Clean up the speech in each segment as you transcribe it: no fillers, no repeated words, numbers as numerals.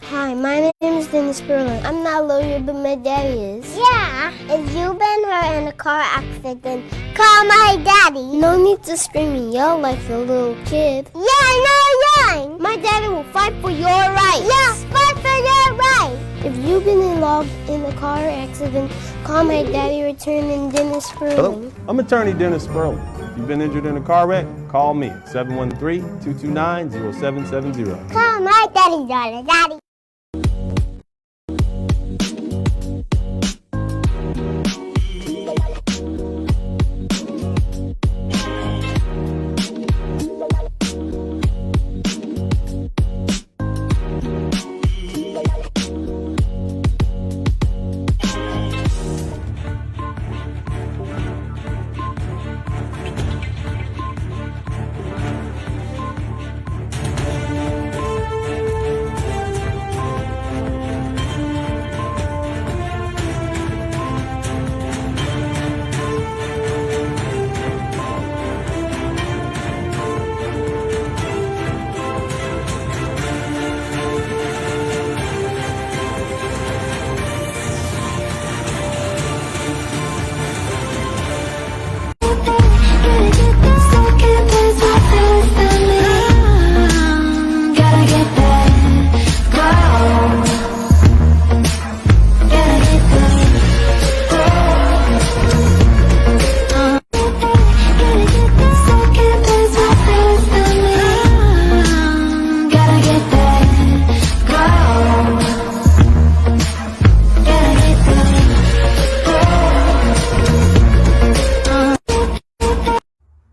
Hi, my name is Dennis Spurling. I'm not a lawyer, but my daddy is. Yeah, if you've been hurt in a car accident, call my daddy. No need to scream and yell like a little kid. Yeah, no, yeah. My daddy will fight for your rights. Yeah, fight for your rights. If you've been involved in a car accident, call my daddy, returning Dennis Spurling. Hello, I'm attorney Dennis Spurling. If you've been injured in a car wreck, call me at 713-229-0770. Call my daddy.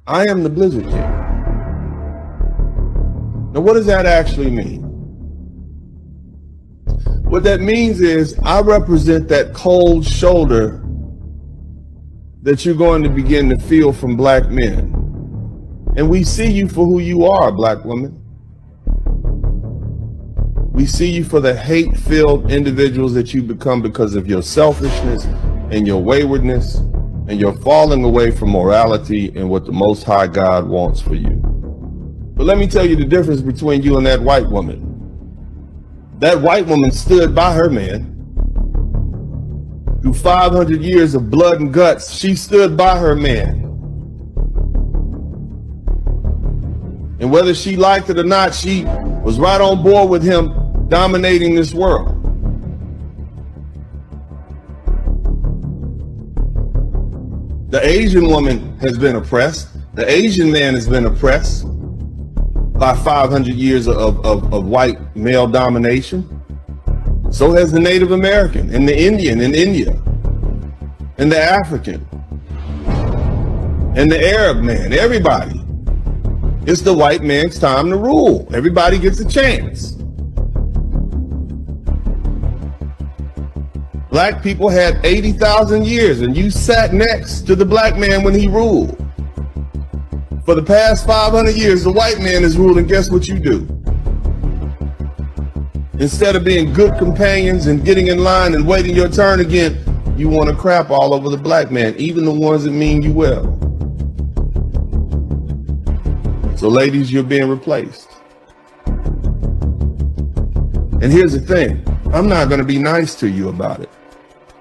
I am the Blizzard King. Now, what does that actually mean? What that means is I represent that cold shoulder that you're going to begin to feel from black men. And we see you for who you are, black woman. We see you for the hate-filled individuals that you become because of your selfishness and your waywardness and your falling away from morality and what the Most High God wants for you. But let me tell you the difference between you and that white woman. That white woman stood by her man. Through 500 years of blood and guts, she stood by her man. And whether she liked it or not, she was right on board with him dominating this world. The Asian woman has been oppressed. The Asian man has been oppressed by 500 years of white male domination. So has the Native American and the Indian in India and the African and the Arab man, everybody. It's the white man's time to rule. Everybody gets a chance. Black people had 80,000 years, and you sat next to the black man when he ruled. For the past 500 years, the white man is ruling. Guess what you do? Instead of being good companions and getting in line and waiting your turn again, you want to crap all over the black man, even the ones that mean you well. So ladies, you're being replaced. And here's the thing, I'm not going to be nice to you about it.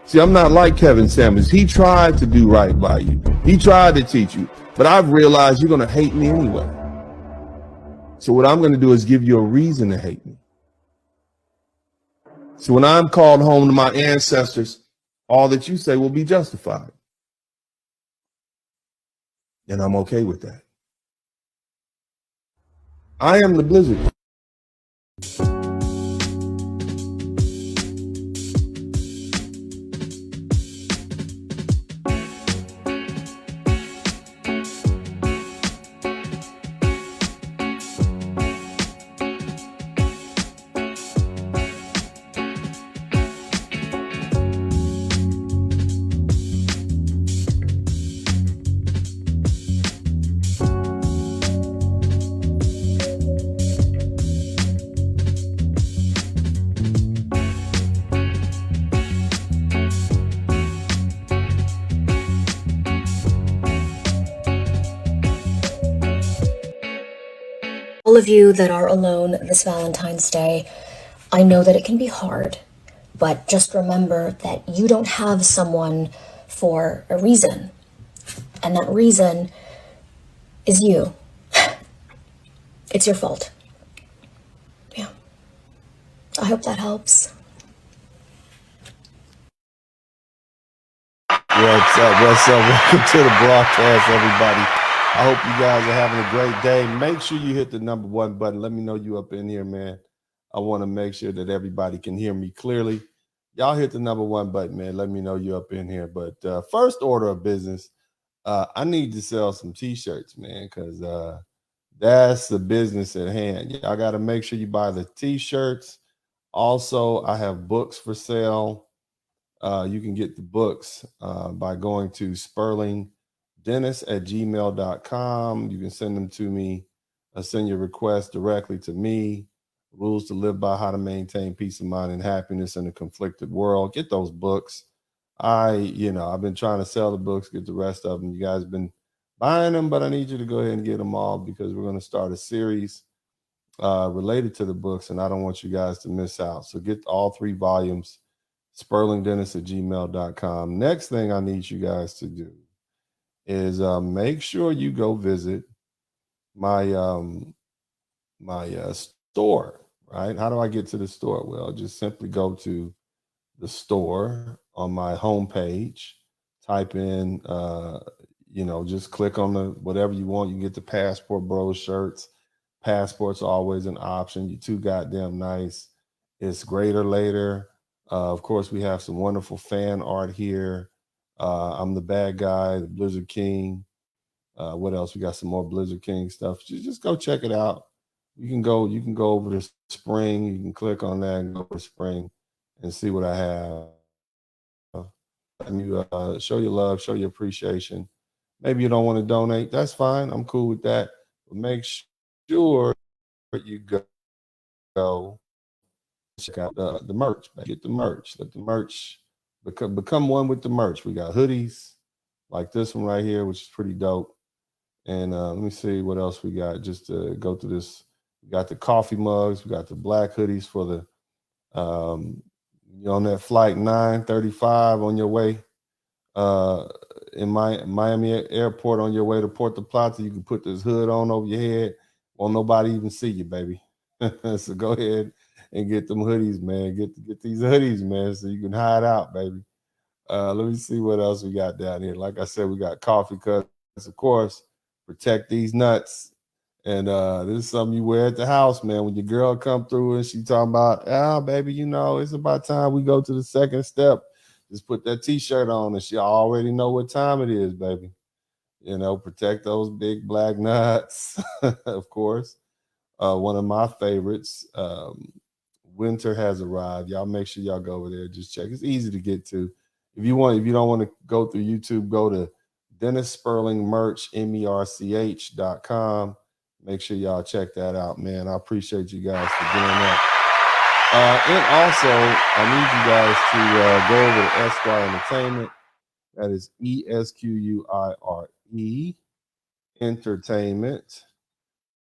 See, I'm not like Kevin Samuels. He tried to do right by you. He tried to teach you, but I've realized you're going to hate me anyway. So what I'm going to do is give you a reason to hate me. So when I'm called home to my ancestors, all that you say will be justified. And I'm okay with that. I am the Blizzard. All of you that are alone this Valentine's Day, I know that it can be hard, but just remember that you don't have someone for a reason. And that reason is you. It's your fault. Yeah. I hope that helps. What's up? What's up? Welcome to the broadcast, everybody. I hope you guys are having a great day. Make sure you hit the #1 button. Let me know you up in here, man. I want to make sure that everybody can hear me clearly. Y'all hit the #1 button, man. Let me know you up in here. But first order of business, I need to sell some t-shirts, man, because that's the business at hand. Y'all got to make sure you buy the t-shirts. Also, I have books for sale. You can get the books by going to spurlingdennis@gmail.com. You can send them to me. Send your request directly to me. Rules to Live By: How to Maintain Peace of Mind and Happiness in a Conflicted World. Get those books. I've been trying to sell the books, get the rest of them. You guys have been buying them, but I need you to go ahead and get them all because we're going to start a series related to the books, and I don't want you guys to miss out. So get all 3 volumes. SpurlingDennis@gmail.com. Next thing I need you guys to do is make sure you go visit my store. Right? How do I get to the store? Well, just simply go to the store on my homepage. Type in, just click on the whatever you want. You can get the Passport Bros shirts. Passport's always an option. You're too goddamn nice. It's greater later. Of course, we have some wonderful fan art here. I'm the bad guy, the Blizzard King. What else? We got some more Blizzard King stuff. Just go check it out. You can go over to Spring. You can click on that and go to Spring and see what I have. And you show your love, show your appreciation. Maybe you don't want to donate. That's fine. I'm cool with that. But make sure you go check out the merch. Get the merch. Let the merch become one with the merch. We got hoodies like this one right here, which is pretty dope. And let me see what else we got. Just to go through this, we got the coffee mugs. We got the black hoodies for the you're on that flight 935 on your way in Miami airport on your way to Puerto Plata. You can put this hood on over your head. Won't nobody even see you, baby. So go ahead and get them hoodies, man. Get these hoodies, man, so you can hide out, baby. Let me see what else we got down here. Like I said, we got coffee cups, of course. Protect these nuts. And this is something you wear at the house, man. When your girl come through and she talking about, baby, it's about time we go to the second step. Just put that t-shirt on and she already know what time it is, baby. Protect those big black nuts, of course. One of my favorites, winter has arrived. Y'all make sure y'all go over there. Just check. It's easy to get to. If you don't want to go through YouTube, go to Dennis Spurling Merch, MERCH.com. Make sure y'all check that out, man. I appreciate you guys for doing that. And also, I need you guys to go over to Esquire Entertainment. That is ESQUIRE Entertainment.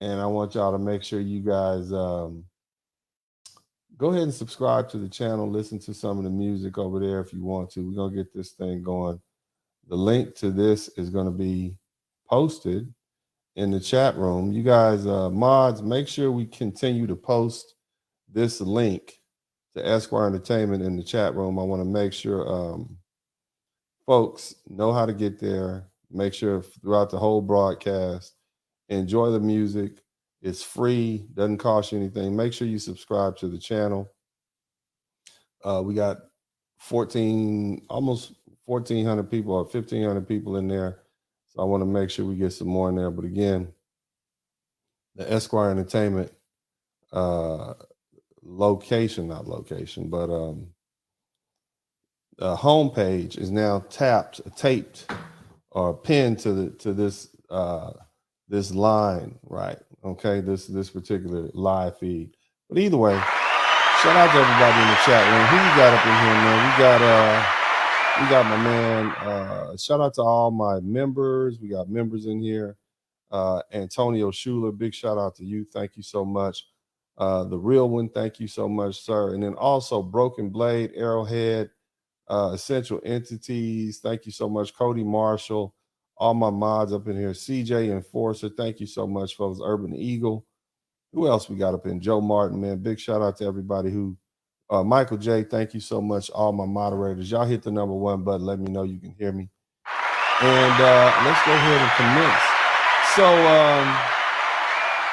And I want y'all to make sure you guys go ahead and subscribe to the channel. Listen to some of the music over there if you want to. We're going to get this thing going. The link to this is going to be posted in the chat room. You guys, mods, make sure we continue to post this link to Esquire Entertainment in the chat room. I want to make sure folks know how to get there. Make sure throughout the whole broadcast, enjoy the music. It's free, doesn't cost you anything. Make sure you subscribe to the channel. We got almost 1,400 people or 1,500 people in there. So I want to make sure we get some more in there. But again, the Esquire Entertainment homepage is now taped or pinned to this this line, right? Okay, this particular live feed. But either way, shout out to everybody in the chat room. Who you got up in here, man? We got my man. Shout out to all my members. We got members in here. Antonio Schuler, big shout out to you. Thank you so much. The Real One, thank you so much, sir. And then also Broken Blade, Arrowhead, Essential Entities, thank you so much. Cody Marshall, all my mods up in here. CJ Enforcer, thank you so much, folks. Urban Eagle. Who else we got up in? Joe Martin, man. Big shout out to everybody who, Michael J, thank you so much. All my moderators. Y'all hit the #1 button. Let me know you can hear me. And let's go ahead and commence. So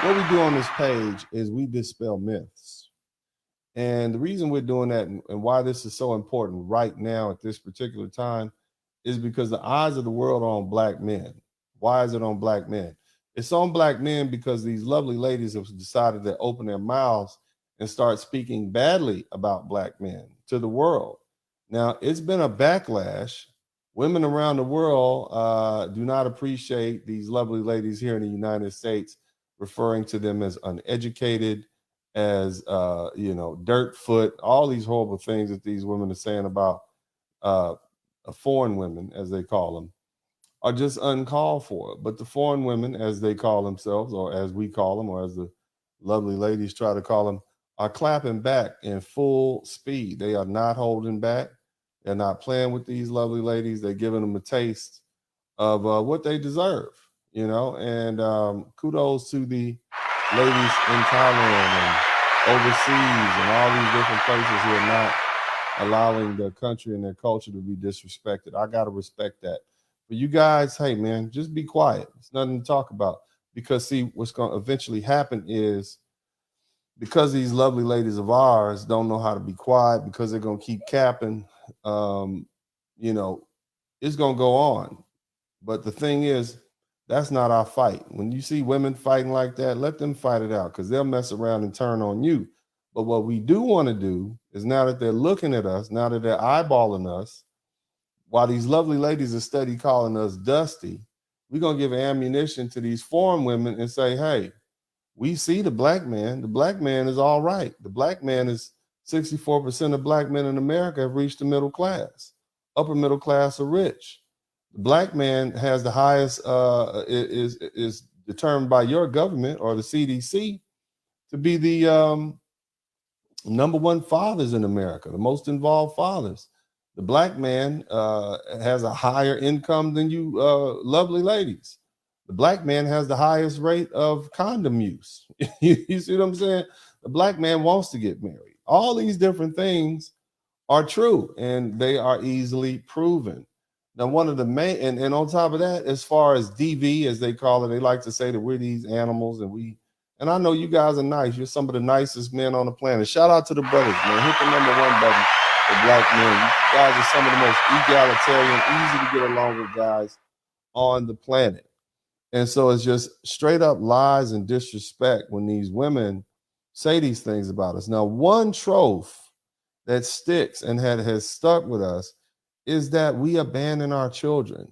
what we do on this page is we dispel myths. And the reason we're doing that and why this is so important right now at this particular time is because the eyes of the world are on black men. Why is it on black men? It's on black men because these lovely ladies have decided to open their mouths and start speaking badly about black men to the world. Now, it's been a backlash. Women around the world do not appreciate these lovely ladies here in the United States, referring to them as uneducated, as dirt foot, all these horrible things that these women are saying about foreign women, as they call them, are just uncalled for. But the foreign women, as they call themselves, or as we call them, or as the lovely ladies try to call them, are clapping back in full speed. They are not holding back. They're not playing with these lovely ladies. They're giving them a taste of what they deserve, and kudos to the ladies in Thailand and overseas and all these different places who are not allowing their country and their culture to be disrespected. I got to respect that. But you guys, hey, man, just be quiet. It's nothing to talk about. Because, see, what's going to eventually happen is because these lovely ladies of ours don't know how to be quiet, because they're going to keep capping, it's going to go on. But the thing is, that's not our fight. When you see women fighting like that, let them fight it out, because they'll mess around and turn on you. But what we do want to do is, now that they're looking at us, now that they're eyeballing us, while these lovely ladies are steady calling us dusty, we're going to give ammunition to these foreign women and say, hey, we see the black man. The black man is all right. The black man is 64% of black men in America have reached the middle class. Upper middle class are rich. The black man has the highest, is determined by your government or the CDC to be the #1 fathers in America, the most involved fathers. The black man has a higher income than you lovely ladies. The black man has the highest rate of condom use. You see what I'm saying? The black man wants to get married. All these different things are true, and they are easily proven. Now, one of the main, and on top of that, as far as DV, as they call it, they like to say that we're these animals, and I know you guys are nice. You're some of the nicest men on the planet. Shout out to the brothers, man. Hit the #1 button for black men. You guys are some of the most egalitarian, easy to get along with guys on the planet. And so it's just straight up lies and disrespect when these women say these things about us. Now, one trope that sticks and has stuck with us is that we abandon our children.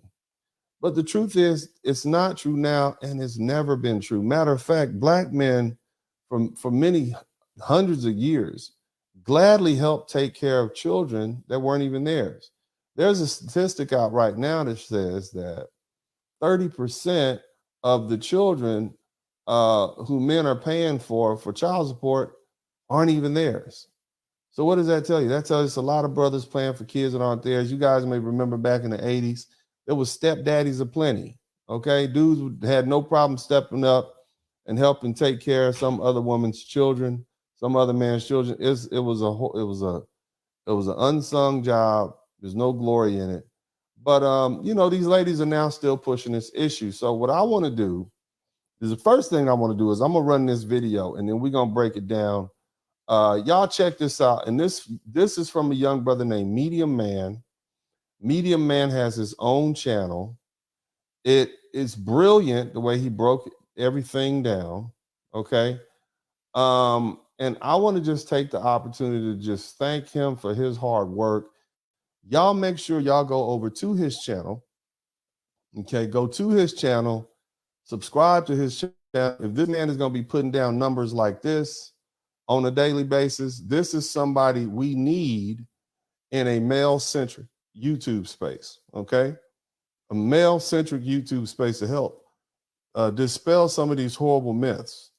But the truth is, it's not true now, and it's never been true. Matter of fact, black men for many hundreds of years gladly helped take care of children that weren't even theirs. There's a statistic out right now that says that 30% of the children who men are paying for child support aren't even theirs. So what does that tell you? That tells us a lot of brothers paying for kids that aren't theirs. You guys may remember back in the 80s, there was stepdaddies aplenty. Okay, dudes had no problem stepping up and helping take care of some other woman's children, some other man's children. It was an unsung job. There's no glory in it. But these ladies are now still pushing this issue. So what I want to do is, the first thing I want to do is I'm gonna run this video, and then we're gonna break it down. Y'all check this out. And this is from a young brother named Medium Man. Medium Man has his own channel. It is brilliant the way he broke everything down. Okay. And I want to just take the opportunity to just thank him for his hard work. Y'all make sure y'all go over to his channel. Okay, go to his channel, subscribe to his channel. If this man is going to be putting down numbers like this on a daily basis, this is somebody we need in a male-centric YouTube space, okay? A male-centric YouTube space to help dispel some of these horrible myths.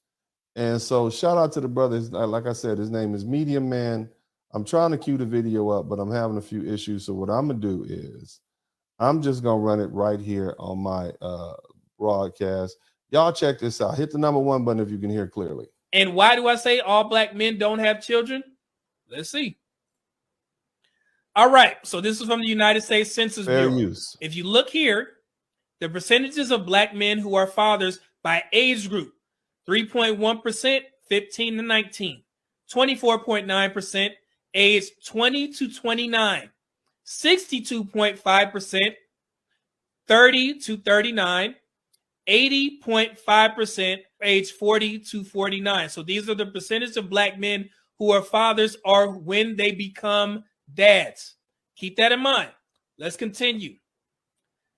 And so shout out to the brothers. Like I said, his name is Medium Man. I'm trying to cue the video up, but I'm having a few issues. So what I'm going to do is I'm just going to run it right here on my broadcast. Y'all check this out. Hit the #1 button if you can hear clearly. And why do I say all black men don't have children? Let's see. All right. So this is from the United States Census Fair Bureau. use. If you look here, the percentages of black men who are fathers by age group, 3.1%, 15 to 19, 24.9%, age 20 to 29, 62.5%, 30 to 39, 80.5%, age 40 to 49. So these are the percentage of black men who are fathers or when they become dads. Keep that in mind. Let's continue.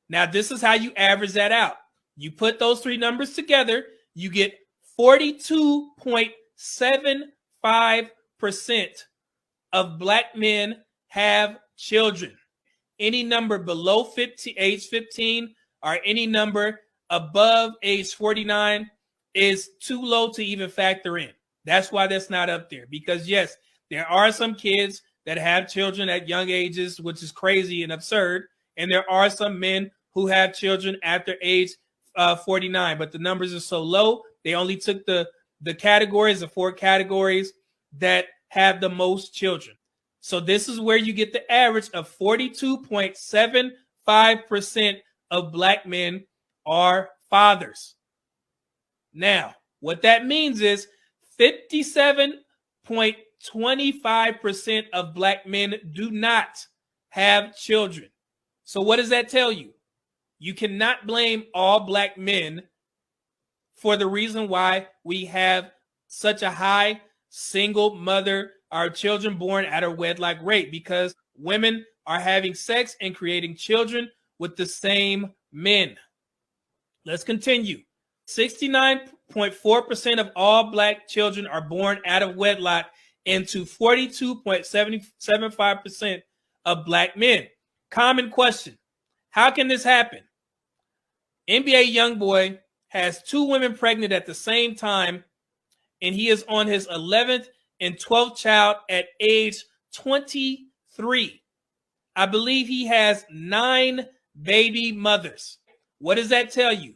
Now, this is how you average that out. You put those three numbers together, you get 42.75% of black men have children. Any number below age 15 or any number above age 49 is too low to even factor in. That's why that's not up there. Because yes, there are some kids that have children at young ages, which is crazy and absurd. And there are some men who have children after age 49, but the numbers are so low. They only took the categories, the 4 categories that have the most children. So this is where you get the average of 42.75% of black men are fathers. Now, what that means is 57.25% of black men do not have children. So what does that tell you? You cannot blame all black men for the reason why we have such a high single mother or children born at a wedlock rate, because women are having sex and creating children with the same men. Let's continue. 69.4% of all black children are born out of wedlock into 42.75% of black men. Common question. How can this happen? NBA YoungBoy has 2 women pregnant at the same time, and he is on his 11th and 12th child at age 23. I believe he has 9 baby mothers. What does that tell you?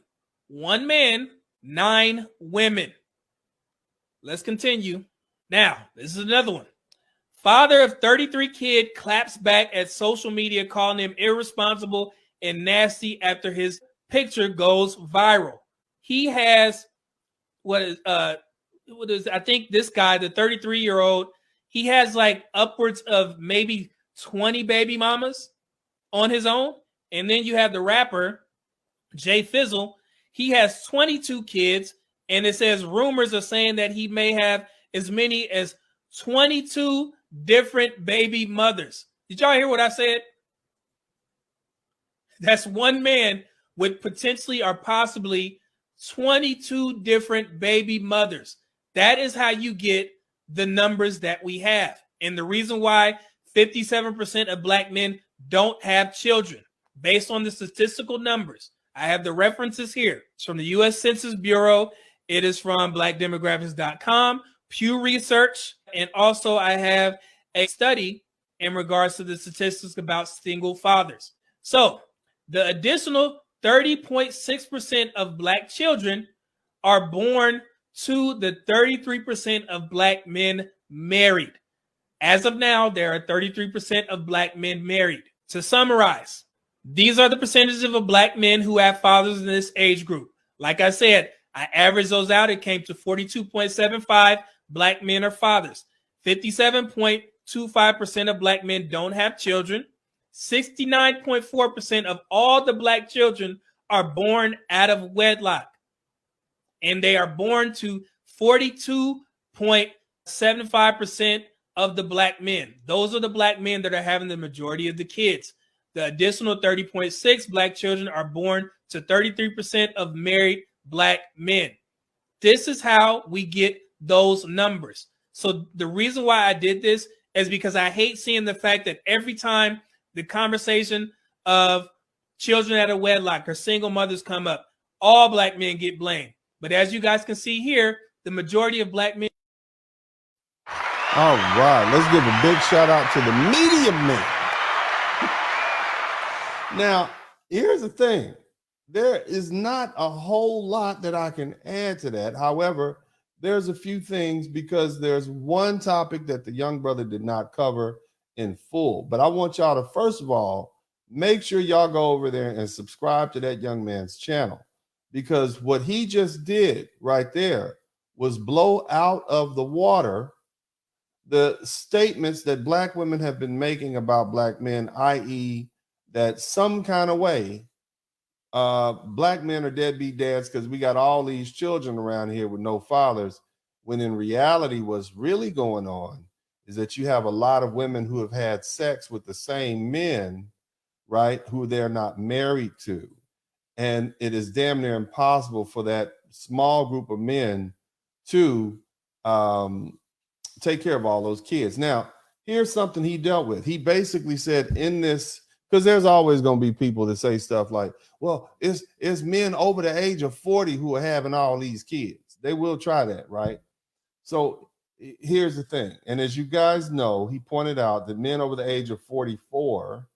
1 man, 9 women. Let's continue. Now, this is another one. Father of 33 kid claps back at social media, calling him irresponsible and nasty after his picture goes viral. He has I think this guy, the 33-year-old, he has like upwards of maybe 20 baby mamas on his own. And then you have the rapper, Jay Fizzle. He has 22 kids, and it says rumors are saying that he may have as many as 22 different baby mothers. Did y'all hear what I said? That's 1 man with potentially or possibly 22 different baby mothers. That is how you get the numbers that we have. And the reason why 57% of black men don't have children, based on the statistical numbers. I have the references here. It's from the U.S. Census Bureau. It is from blackdemographics.com, Pew Research, and also I have a study in regards to the statistics about single fathers. So the additional 30.6% of black children are born to the 33% of black men married. As of now, there are 33% of black men married. To summarize, these are the percentages of black men who have fathers in this age group. Like I said, I averaged those out. It came to 42.75 black men are fathers. 57.25% of black men don't have children. 69.4% of all the black children are born out of wedlock. And they are born to 42.75% of the black men. Those are the black men that are having the majority of the kids. The additional 30.6 black children are born to 33% of married black men. This is how we get those numbers. So the reason why I did this is because I hate seeing the fact that every time the conversation of children out of wedlock or single mothers come up, all black men get blamed. But as you guys can see here, the majority of black men. All right, let's give a big shout out to the media men. Now, here's the thing. There is not a whole lot that I can add to that. However, there's a few things because there's one topic that the young brother did not cover in full. But I want y'all to, first of all, make sure y'all go over there and subscribe to that young man's channel, because what he just did right there was blow out of the water the statements that black women have been making about black men, i.e., that some kind of way black men are deadbeat dads because we got all these children around here with no fathers, when in reality what's really going on is that you have a lot of women who have had sex with the same men, right, who they're not married to. And it is damn near impossible for that small group of men to take care of all those kids. Now, here's something he dealt with. He basically said in this, because there's always going to be people that say stuff like, well, it's men over the age of 40 who are having all these kids. They will try that, right? So here's the thing. And as you guys know, he pointed out that men over the age of 44,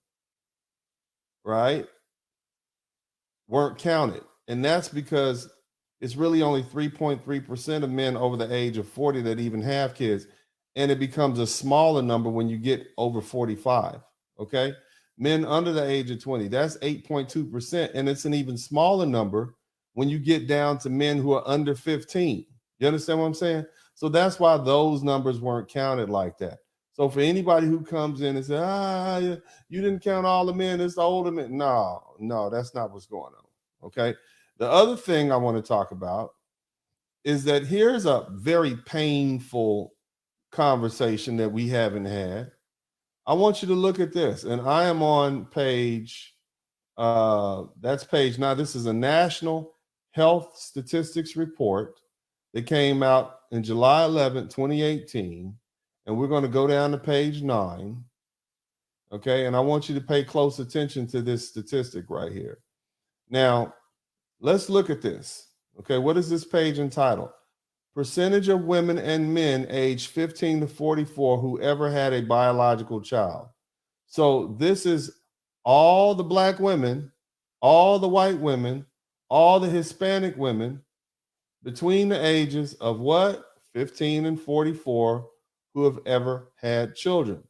right, weren't counted. And that's because it's really only 3.3% of men over the age of 40 that even have kids. And it becomes a smaller number when you get over 45, okay? Men under the age of 20, that's 8.2%. And it's an even smaller number when you get down to men who are under 15. You understand what I'm saying? So that's why those numbers weren't counted like that. So for anybody who comes in and says, you didn't count all the men, it's the older men. No, that's not what's going on, okay? The other thing I want to talk about is that here's a very painful conversation that we haven't had. I want you to look at this, and I am on page, that's page, now this is a National Health Statistics Report that came out in July 11, 2018, and we're going to go down to page 9, okay? And I want you to pay close attention to this statistic right here. Now, let's look at this, okay? What is this page entitled? Percentage of women and men aged 15 to 44 who ever had a biological child. So this is all the black women, all the white women, all the Hispanic women between the ages of what? 15 and 44 who have ever had children.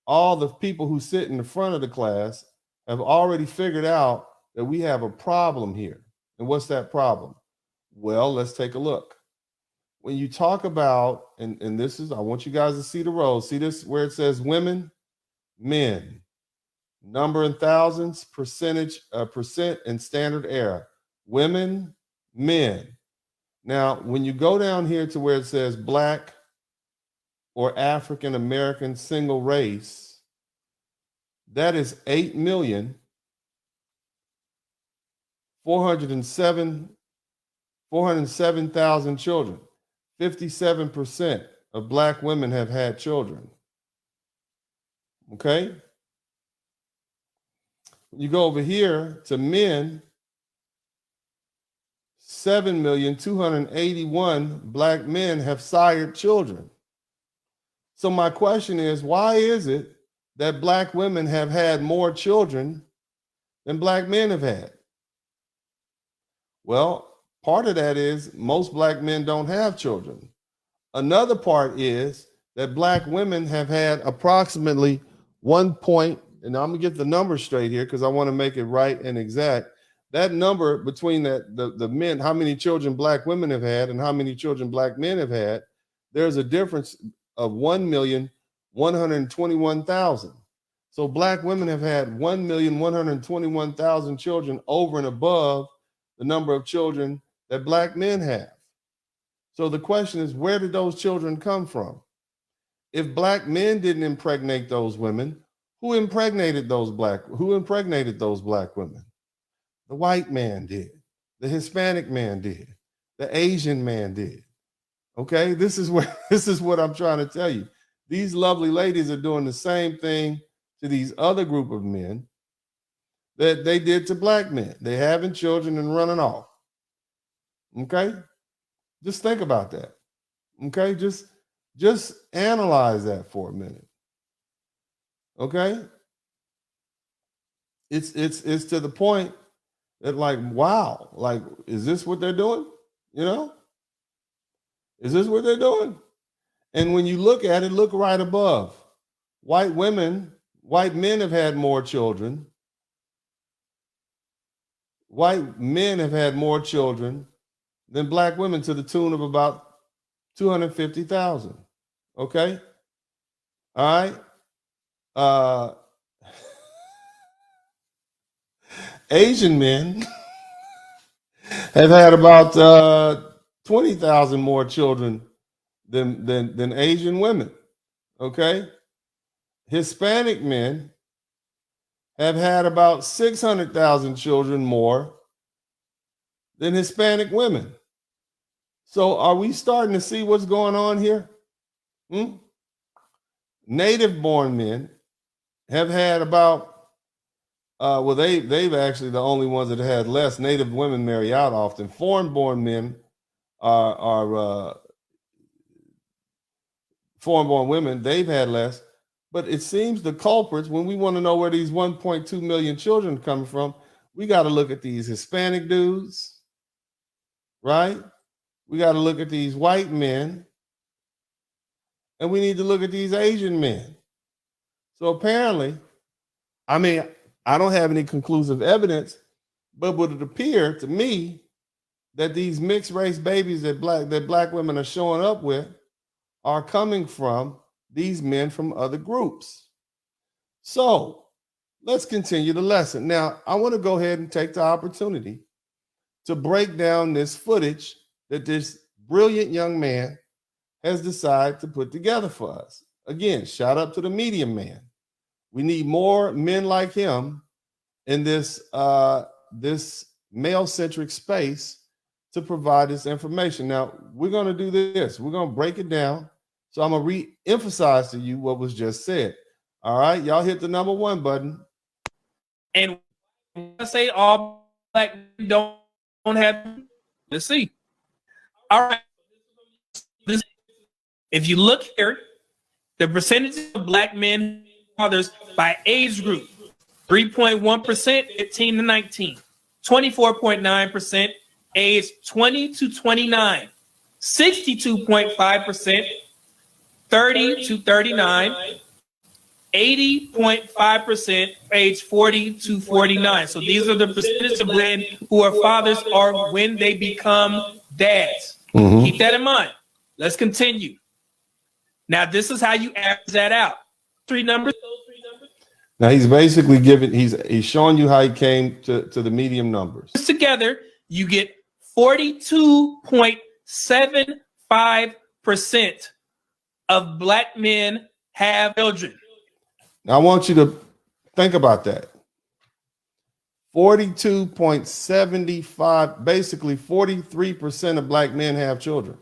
All the people who sit in the front of the class have already figured out that we have a problem here. And what's that problem? Well, let's take a look. When you talk about, and this is, I want you guys to see the rows. See this where it says women, men, number in thousands, percentage, percent, and standard error. Women, men. Now, when you go down here to where it says black or African American single race, that is 8,407,000 children. 57% of black women have had children. Okay? You go over here to men, 7,281,000 black men have sired children. So my question is, why is it that black women have had more children than black men have had? Well, part of that is most black men don't have children. Another part is that black women have had approximately 1 point, and I'm gonna get the number straight here because I want to make it right and exact. That number between the men, how many children black women have had and how many children black men have had, there's a difference of 1,121,000. So black women have had 1,121,000 children over and above the number of children that black men have. So the question is, where did those children come from? If black men didn't impregnate those women, who impregnated those black women? The white man did. The Hispanic man did. The Asian man did. Okay, this is what I'm trying to tell you. These lovely ladies are doing the same thing to these other group of men that they did to black men. They're having children and running off. Okay? Just think about that. Okay, just analyze that for a minute. Okay, it's to the point that, like, wow, like, is this what they're doing? You know, is this what they're doing? And when you look at it, look right above. White men have had more children. White men have had more children than black women, to the tune of about 250,000. Okay, all right. Asian men have had about 20,000 more children than Asian women. Okay, Hispanic men have had about 600,000 children more than Hispanic women. So are we starting to see what's going on here? Native born men have had about, they've actually the only ones that had less. Native women marry out often. Foreign born men are foreign born women, they've had less. But it seems the culprits, when we want to know where these 1.2 million children are coming from, we got to look at these Hispanic dudes, right? We got to look at these white men, and we need to look at these Asian men. So apparently, I mean, I don't have any conclusive evidence, but would it appear to me that these mixed race babies that black women are showing up with are coming from these men from other groups. So let's continue the lesson. Now, I want to go ahead and take the opportunity to break down this footage that this brilliant young man has decided to put together for us. Again, shout out to the medium man. We need more men like him in this male-centric space to provide this information. Now, we're going to do this. We're going to break it down. So I'm going to re-emphasize to you what was just said. All right, y'all hit the number 1 button. And I say all black men don't have. Let's see. All right. If you look here, the percentage of black men fathers by age group: 3.1%, 15 to 19, 24.9%, age 20 to 29, 62.5%, 30 to 39, 80.5%, age 40 to 49. So these are the percentage of men who are fathers or when they become dads. Keep that in mind. Let's continue. Now, this is how you average that out. 3 numbers. Now he's basically he's showing you how he came to the medium numbers. Together, you get 42.75% of black men have children. Now I want you to think about that. 42.75, basically 43% of black men have children.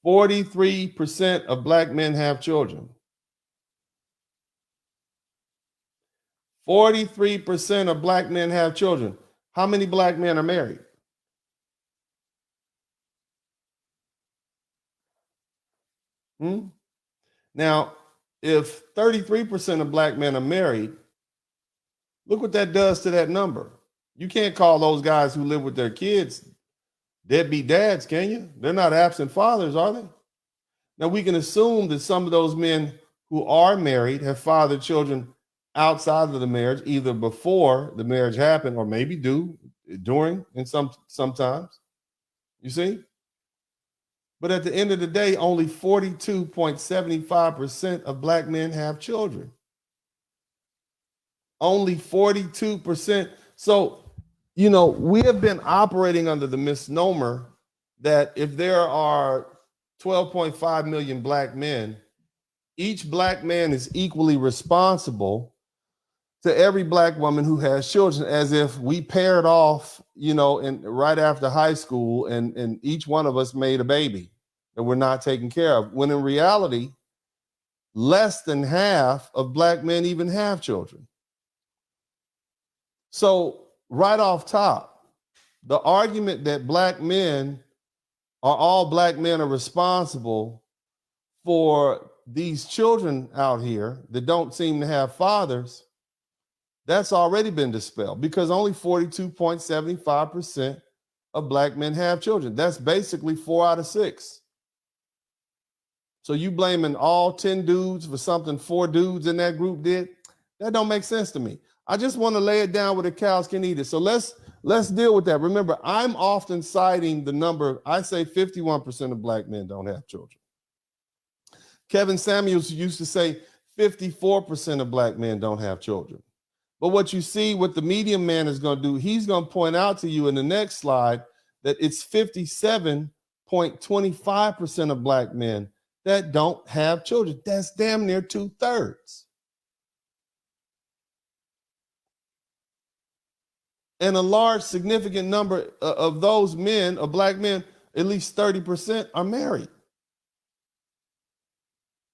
43% of black men have children. 43% of black men have children. How many black men are married? Now, if 33% of black men are married, look what that does to that number. You can't call those guys who live with their kids deadbeat dads, can you? They're not absent fathers, are they? Now, we can assume that some of those men who are married have fathered children outside of the marriage, either before the marriage happened or maybe during, and sometimes, you see? But at the end of the day, only 42.75% of black men have children. Only 42%. So, you know, we have been operating under the misnomer that if there are 12.5 million black men, each black man is equally responsible to every black woman who has children, as if we paired off, you know, and right after high school, and each one of us made a baby that we're not taking care of. When in reality, less than half of black men even have children. So right off top, the argument that black men are all black men are responsible for these children out here that don't seem to have fathers, that's already been dispelled because only 42.75% of black men have children. That's basically 4 out of 6. So you blaming all 10 dudes for something 4 dudes in that group did? That don't make sense to me. I just want to lay it down where the cows can eat it. So let's deal with that. Remember, I'm often citing the number. I say 51% of black men don't have children. Kevin Samuels used to say 54% of black men don't have children. But what you see, what the medium man is going to do, he's going to point out to you in the next slide that it's 57.25% of black men that don't have children. That's damn near 2/3. And a large, significant number of those men, of black men, at least 30% are married.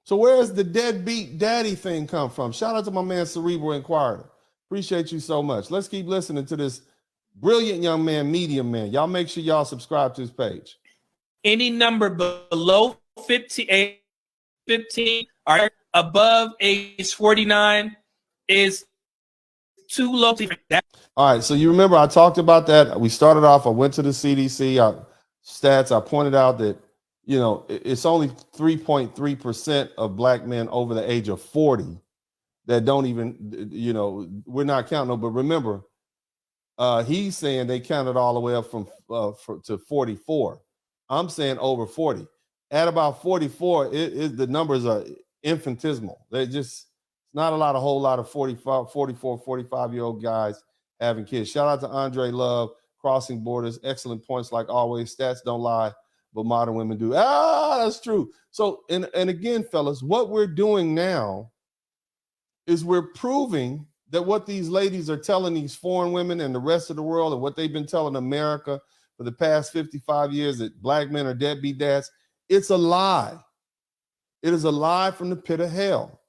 So where's the deadbeat daddy thing come from? Shout out to my man, Cerebral Inquirer. Appreciate you so much. Let's keep listening to this brilliant young man, medium man. Y'all make sure y'all subscribe to his page. Any number below 15 or above age 49 is too low. All right, so you remember I talked about that. We started off, I went to the CDC stats. I pointed out that, you know, it's only 3.3% of black men over the age of 40 that don't even, you know, we're not counting them. But remember, he's saying they counted all the way up from to 44. I'm saying over 40. At about 44, the numbers are infinitesimal. They're just not a whole lot of 45, 44, 45-year-old guys having kids. Shout out to Andre Love, Crossing Borders. Excellent points like always. Stats don't lie, but modern women do. That's true. So, and again, fellas, what we're doing now is we're proving that what these ladies are telling these foreign women and the rest of the world and what they've been telling America for the past 55 years that black men are deadbeat dads, it's a lie. It is a lie from the pit of hell.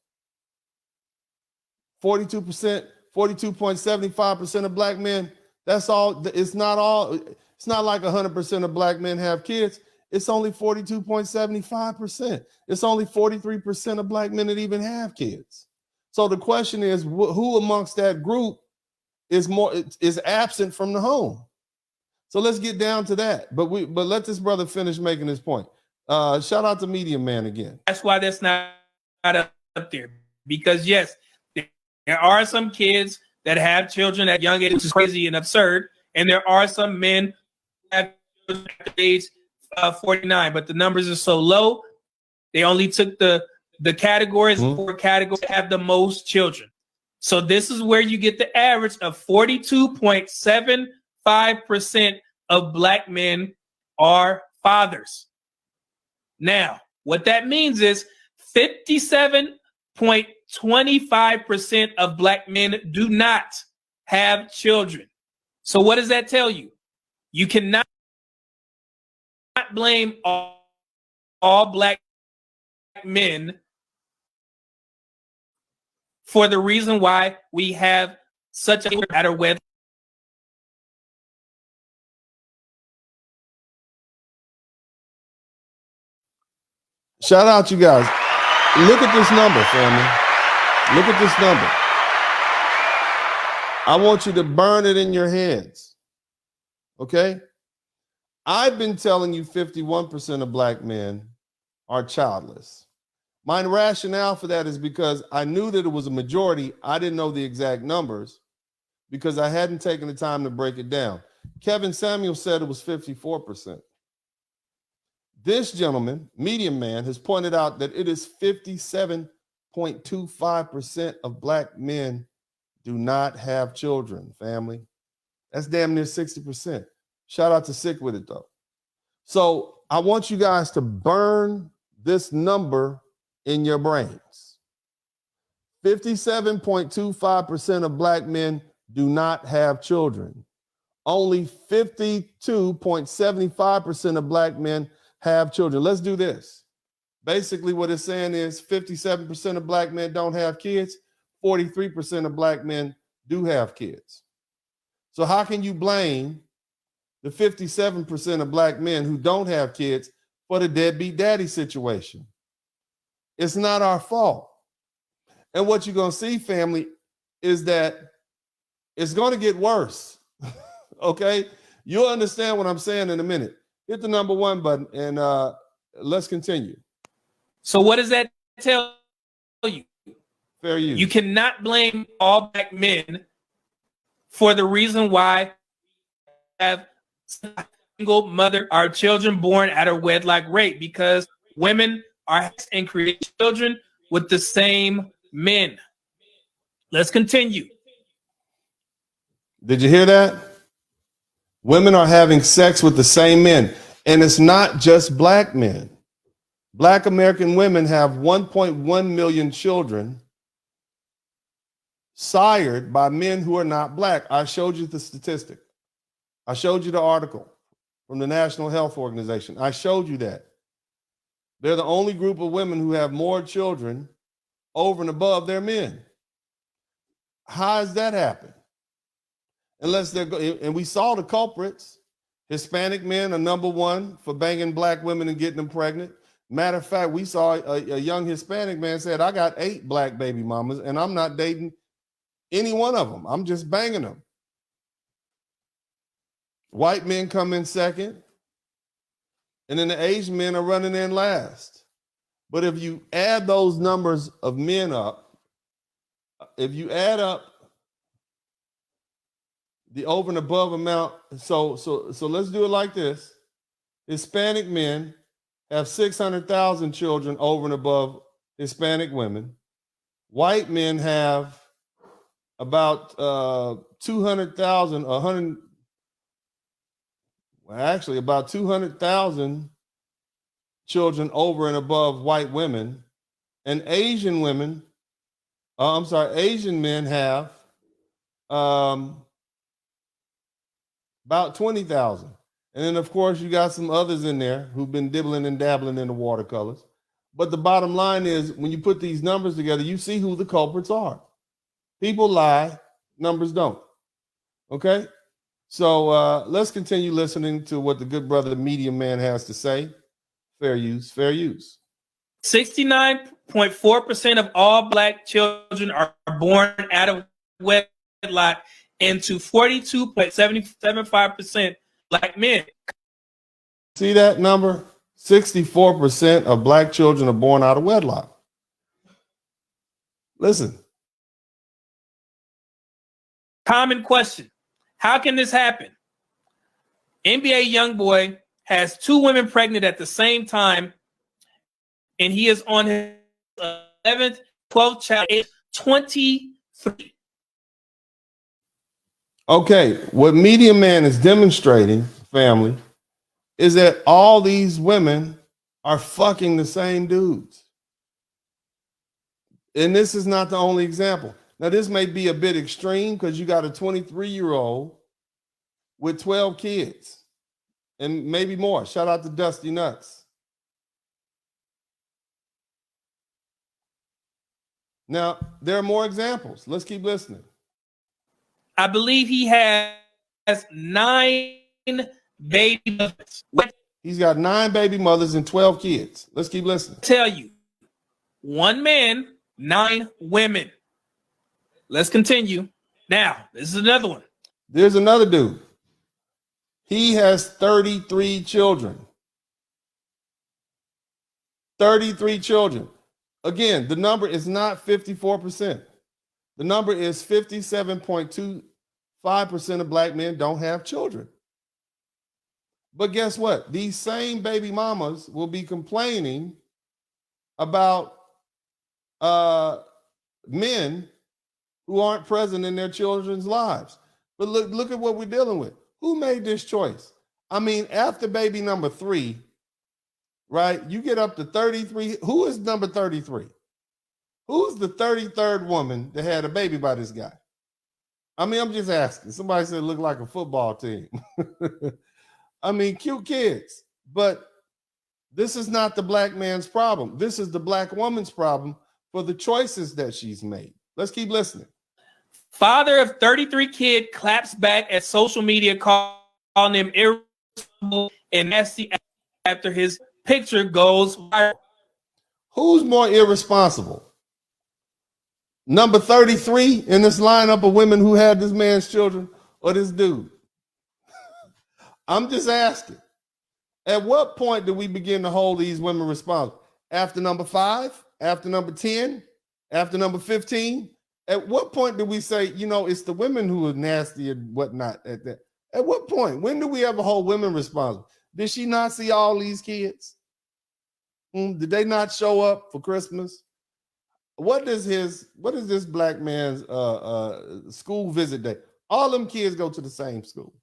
42%, 42.75% of black men, that's all. It's not like 100% of black men have kids. It's only 42.75%. It's only 43% of black men that even have kids. So the question is, who amongst that group is absent from the home? So let's get down to that. But let this brother finish making his point. Shout out to Medium Man again. That's why that's not up there. Because yes, there are some kids that have children at young age, which is crazy and absurd. And there are some men who have children at age 49, but the numbers are so low. They only took the categories, 4 categories that have the most children. So this is where you get the average of 42.75% of black men are fathers. Now, what that means is 57.25% of black men do not have children. So what does that tell you? You cannot blame all black men for the reason why we have such a matter with. Shout out you guys. Look at this number, family. Look at this number. I want you to burn it in your heads. Okay? I've been telling you 51% of black men are childless. My rationale for that is because I knew that it was a majority. I didn't know the exact numbers because I hadn't taken the time to break it down. Kevin Samuel said it was 54%. This gentleman, Medium Man, has pointed out that it is 57.25% of black men do not have children, family. That's damn near 60%. Shout out to Sick With It, though. So I want you guys to burn this number in your brains. 57.25% of black men do not have children. Only 52.75% of black men have children. Let's do this. Basically, what it's saying is 57% of black men don't have kids. 43% of black men do have kids. So how can you blame the 57% of black men who don't have kids for the deadbeat daddy situation. It's not our fault. And what you're going to see, family, is that it's going to get worse. Okay? You'll understand what I'm saying in a minute. Hit the number 1 button and let's continue. So what does that tell you? Fair use. You cannot blame all black men for the reason why we have single mother, our children born out of wedlock rape, because women are and create children with the same men. Let's continue. Did you hear that? Women are having sex with the same men. And it's not just black men. Black American women have 1.1 million children sired by men who are not black. I showed you the statistic. I showed you the article from the National Health Organization. I showed you that. They're the only group of women who have more children over and above their men. How does that happen? Unless they're and we saw the culprits. Hispanic men are number 1 for banging black women and getting them pregnant. Matter of fact, we saw a young Hispanic man said, I got 8 black baby mamas and I'm not dating any one of them. I'm just banging them. White men come in second, and then the Asian men are running in last. But if you add those numbers of men up, if you add up the over and above amount, so let's do it like this. Hispanic men have 600,000 children over and above Hispanic women. White men have about 200,000, actually about 200,000 children over and above white women. And Asian women, Asian men have about 20,000. And then, of course, you got some others in there who've been dibbling and dabbling in the watercolors. But the bottom line is, when you put these numbers together, you see who the culprits are. People lie, numbers don't. Okay? So let's continue listening to what the good brother media man has to say. Fair use, fair use. 69.4% of all black children are born out of wedlock, into 42.75% black men. See that number? 64% of black children are born out of wedlock. Listen. Common question. How can this happen? NBA YoungBoy has 2 women pregnant at the same time, and he is on his 11th, 12th child, age 23. Okay, what Media Man is demonstrating, family, is that all these women are fucking the same dudes. And this is not the only example. Now, this may be a bit extreme because you got a 23-year-old with 12 kids and maybe more. Shout out to Dusty Nuts. Now, there are more examples. Let's keep listening. I believe he has 9 baby mothers. He's got 9 baby mothers and 12 kids. Let's keep listening. Tell you, 1 man, 9 women. Let's continue. Now, this is another one. There's another dude. He has 33 children. 33 children. Again, the number is not 54%. The number is 57.25% of black men don't have children. But guess what? These same baby mamas will be complaining about men who aren't present in their children's lives. But look at what we're dealing with. Who made this choice? I mean, after baby number 3, right, you get up to 33. Who is number 33? Who's the 33rd woman that had a baby by this guy? I mean, I'm just asking. Somebody said it looked like a football team. I mean, cute kids. But this is not the black man's problem. This is the black woman's problem for the choices that she's made. Let's keep listening. Father of 33 kid claps back at social media, calls calling him irresponsible and nasty after his picture goes viral. Who's more irresponsible? Number 33 in this lineup of women who had this man's children, or this dude? I'm just asking. At what point do we begin to hold these women responsible? After number 5? After number 10? After number 15? At what point do we say, you know, it's the women who are nasty and whatnot at that? At what point? When do we ever hold women responsible? Did she not see all these kids? Did they not show up for Christmas? What is this black man's school visit day? All them kids go to the same school.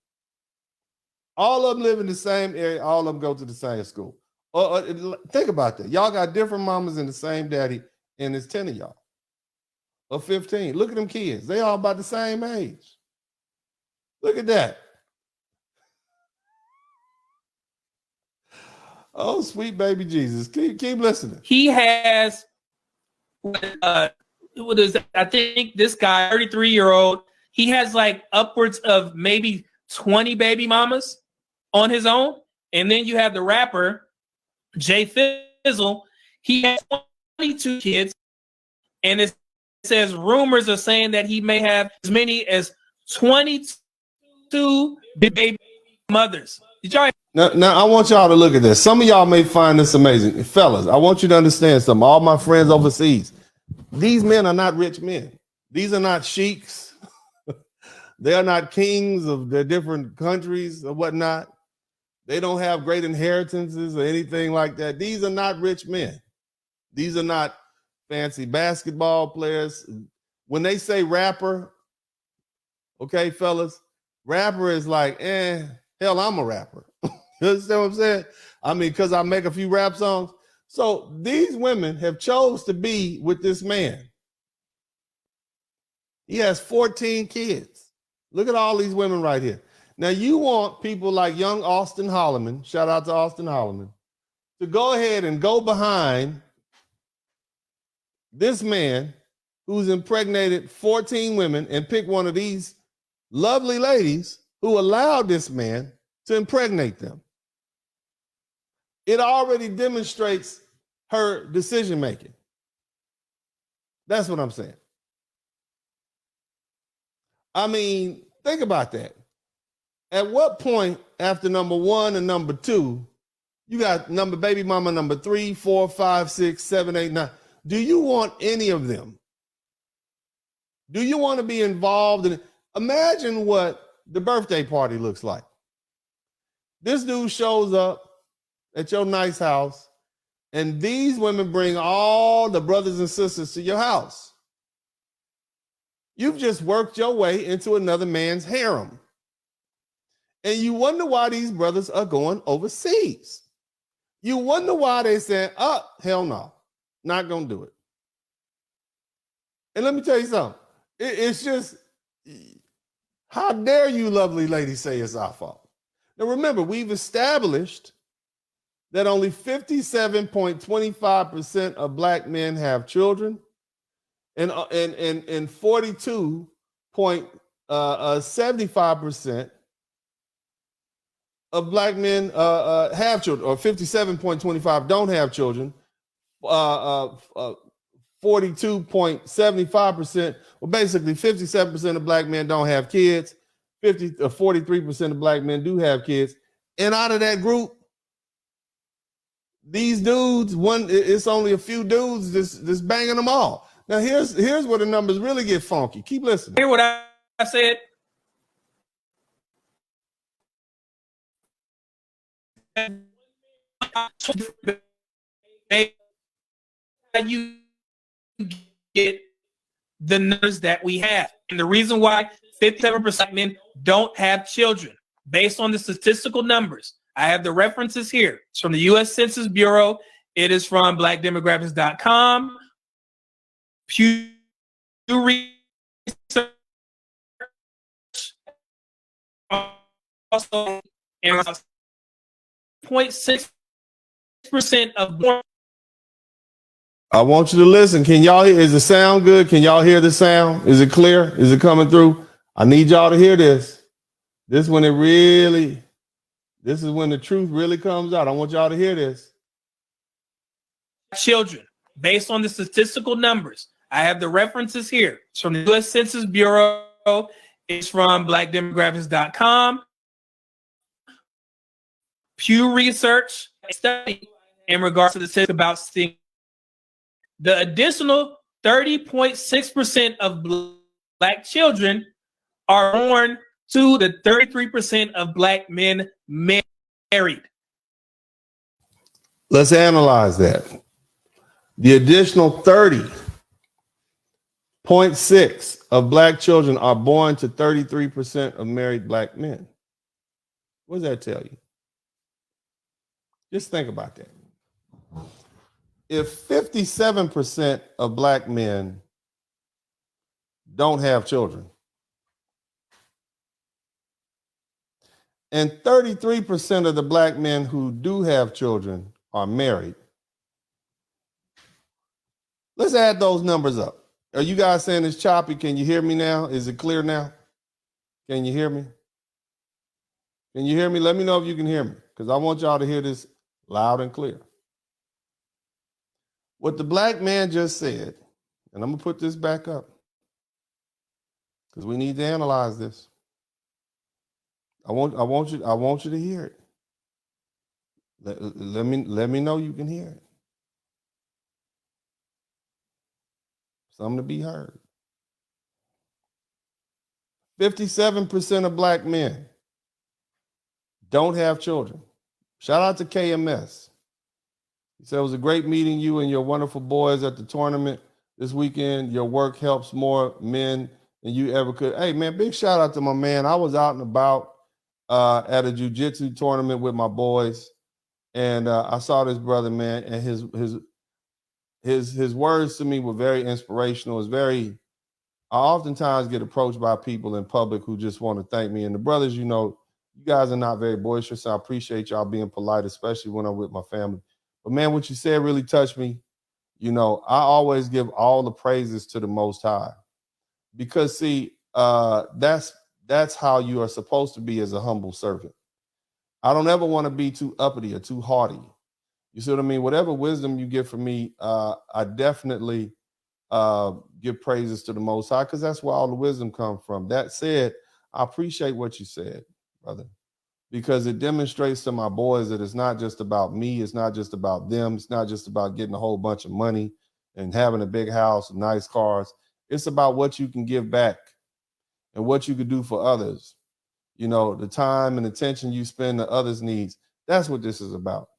All of them live in the same area. All of them go to the same school. Think about that. Y'all got different mamas and the same daddy, and it's 10 of y'all. Or 15. Look at them kids. They all about the same age. Look at that. Oh, sweet baby Jesus. Keep listening. He has, what is it? I think this guy, 33-year-old, he has like upwards of maybe 20 baby mamas on his own. And then you have the rapper, Jay Fizzle. He has 22 kids. And it says rumors are saying that he may have as many as 22 baby mothers. Did y'all? Now, I want y'all to look at this. Some of y'all may find this amazing. Fellas, I want you to understand something. All my friends overseas, these men are not rich men. These are not sheiks. They are not kings of their different countries or whatnot. They don't have great inheritances or anything like that. These are not rich men. These are not fancy basketball players. When they say rapper, okay, fellas, rapper is like, hell, I'm a rapper. You understand what I'm saying? I mean, because I make a few rap songs. So these women have chose to be with this man. He has 14 kids. Look at all these women right here. Now you want people like young Austin Holloman, shout out to Austin Holloman, to go ahead and go behind this man who's impregnated 14 women and pick one of these lovely ladies who allowed this man to impregnate them. It already demonstrates her decision making. That's what I'm saying. I mean, think about that. At what point after number 1 and number 2, you got baby mama number 3, 4, 5, 6, 7, 8, 9. Do you want any of them? Do you want to be involved in it? Imagine what the birthday party looks like. This dude shows up at your nice house, and these women bring all the brothers and sisters to your house. You've just worked your way into another man's harem. And you wonder why these brothers are going overseas. You wonder why they say, oh, hell no, not going to do it. And let me tell you something. It's just, how dare you lovely ladies say it's our fault? Now remember, we've established that only 57.25% of black men have children, and 42.75% of black men have children, or 57.25 don't have children. 42.75%, well, basically 57% of black men don't have kids. 43% of black men do have kids, and out of that group, these dudes, it's only a few dudes just banging them all. Now here's where the numbers really get funky. Keep listening. Hear what I said? You get the numbers that we have, and the reason why 57% of men don't have children, based on the statistical numbers. I have the references here. It's from the U.S. Census Bureau. It is from blackdemographics.com. Pew Research. Also, 0.6% of born. I want you to listen. Can y'all hear? Is the sound good? Can y'all hear the sound? Is it clear? Is it coming through? I need y'all to hear this. This is when the truth really comes out. I want y'all to hear this. Children, based on the statistical numbers, I have the references here. It's from the U.S. Census Bureau. It's from blackdemographics.com. Pew Research study in regards to the statistic about seeing the additional 30.6% of black children are born to the 33% of black men married. Let's analyze that. The additional 30.6 of black children are born to 33% of married black men. What does that tell you? Just think about that. If 57% of black men don't have children, and 33% of the black men who do have children are married, let's add those numbers up. Are you guys saying it's choppy? Can you hear me now? Is it clear now? Can you hear me? Can you hear me? Let me know if you can hear me, because I want y'all to hear this loud and clear. What the black man just said, and I'm gonna put this back up because we need to analyze this. I want you to hear it. Let me know you can hear it. Something to be heard. 57% of black men don't have children. Shout out to KMS. He said it was a great meeting you and your wonderful boys at the tournament this weekend. Your work helps more men than you ever could. Hey, man, big shout out to my man. I was out and about at a jiu-jitsu tournament with my boys, and I saw this brother, man, and his words to me were very inspirational. I oftentimes get approached by people in public who just want to thank me. And the brothers, you guys are not very boisterous. I appreciate y'all being polite, especially when I'm with my family. But man, what you said really touched me. I always give all the praises to the Most High, because see, that's how you are supposed to be as a humble servant. I don't ever want to be too uppity or too haughty. You see what I mean? Whatever wisdom you get from me, I definitely give praises to the Most High, because that's where all the wisdom comes from. That said, I appreciate what you said, brother, because it demonstrates to my boys that it's not just about me. It's not just about them. It's not just about getting a whole bunch of money and having a big house and nice cars. It's about what you can give back and what you can do for others. The time and attention you spend to others' needs. That's what this is about.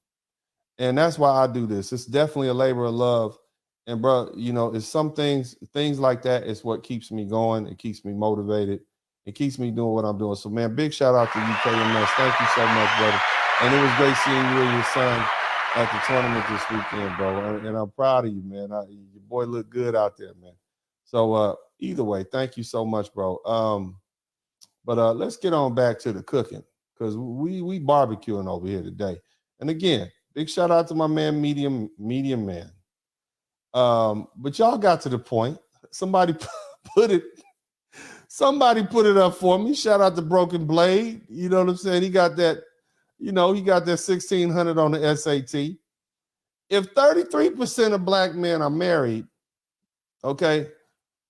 And that's why I do this. It's definitely a labor of love. And bro, it's some things like that is what keeps me going. It keeps me motivated. It keeps me doing what I'm doing. So man, big shout out to you, KMS. Thank you so much, brother. And it was great seeing you and your son at the tournament this weekend, bro. And I'm proud of you, man. Your boy looked good out there, man. So either way, thank you so much, bro. But let's get on back to the cooking, because we barbecuing over here today. And again, big shout out to my man, medium man. But y'all got to the point. Somebody put it up for me. Shout out to Broken Blade. You know what I'm saying? He got that, he got that 1600 on the SAT. If 33% of black men are married, okay,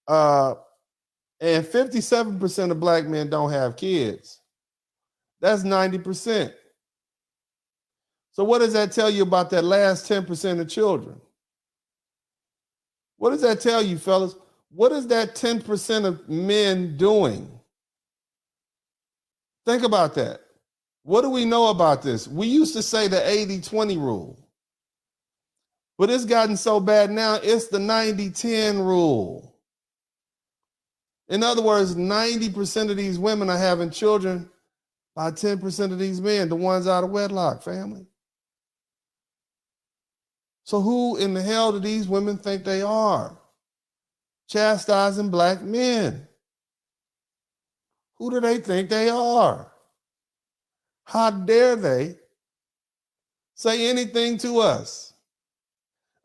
and 57% of black men don't have kids, that's 90%. So what does that tell you about that last 10% of children? What does that tell you, fellas? What is that 10% of men doing? Think about that. What do we know about this? We used to say the 80-20 rule, but it's gotten so bad now, it's the 90-10 rule. In other words, 90% of these women are having children by 10% of these men, the ones out of wedlock, family. So who in the hell do these women think they are? Chastising black men. Who do they think they are? How dare they say anything to us?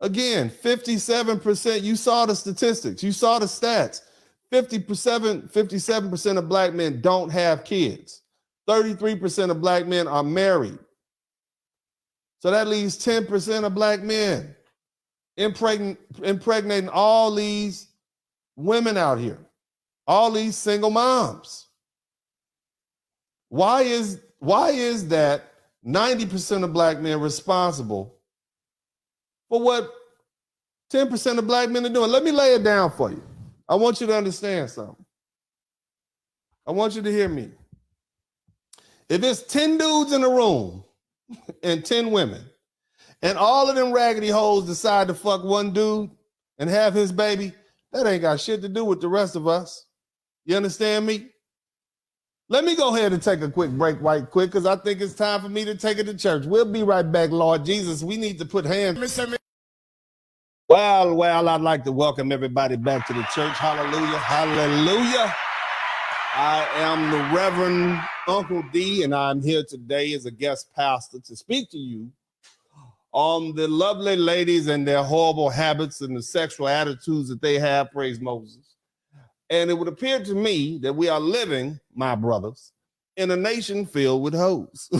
Again, 57%, you saw the statistics, you saw the stats. 57% of black men don't have kids. 33% of black men are married. So that leaves 10% of black men impregnating all these women out here, all these single moms. Why is that 90% of black men responsible for what 10% of black men are doing? Let me lay it down for you. I want you to understand something. I want you to hear me. If it's 10 dudes in a room and 10 women, and all of them raggedy hoes decide to fuck one dude and have his baby, that ain't got shit to do with the rest of us. You understand me? Let me go ahead and take a quick break right quick, because I think it's time for me to take it to church. We'll be right back, Lord Jesus. We need to put hands. Well, I'd like to welcome everybody back to the church. Hallelujah, hallelujah. I am the Reverend Uncle D, and I'm here today as a guest pastor to speak to you on the lovely ladies and their horrible habits and the sexual attitudes that they have, praise Moses. And it would appear to me that we are living, my brothers, in a nation filled with hoes.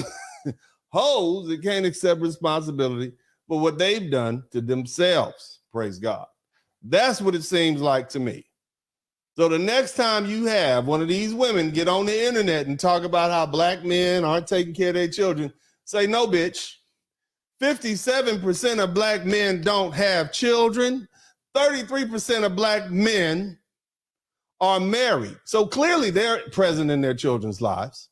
Hoes that can't accept responsibility for what they've done to themselves, praise God. That's what it seems like to me. So the next time you have one of these women get on the internet and talk about how black men aren't taking care of their children, say, no, bitch. 57% of black men don't have children. 33% of black men are married. So clearly they're present in their children's lives.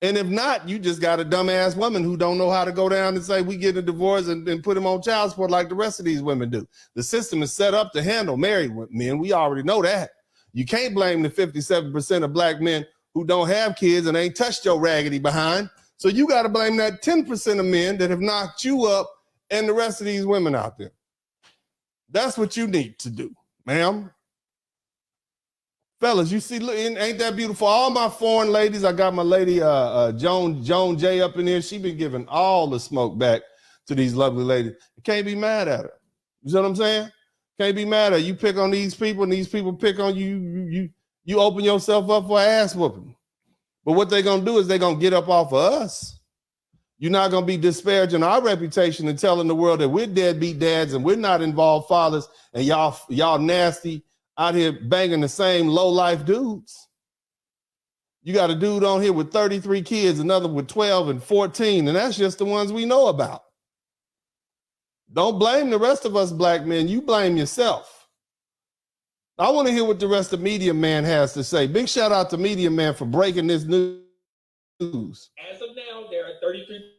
And if not, you just got a dumbass woman who don't know how to go down and say, we get a divorce and put them on child support like the rest of these women do. The system is set up to handle married men. We already know that. You can't blame the 57% of black men who don't have kids and ain't touched your raggedy behind. So you got to blame that 10% of men that have knocked you up and the rest of these women out there. That's what you need to do, ma'am. Fellas, you see, look, ain't that beautiful? All my foreign ladies, I got my lady Joan J up in here. She been giving all the smoke back to these lovely ladies. You can't be mad at her. You see what I'm saying? Can't be mad at her. You pick on these people and these people pick on you. You open yourself up for ass whooping. But what they're going to do is they're going to get up off of us. You're not going to be disparaging our reputation and telling the world that we're deadbeat dads and we're not involved fathers and y'all nasty out here banging the same low-life dudes. You got a dude on here with 33 kids, another with 12 and 14, and that's just the ones we know about. Don't blame the rest of us black men. You blame yourself. I want to hear what the rest of Media Man has to say. Big shout out to Media Man for breaking this news. As of now, there are 33.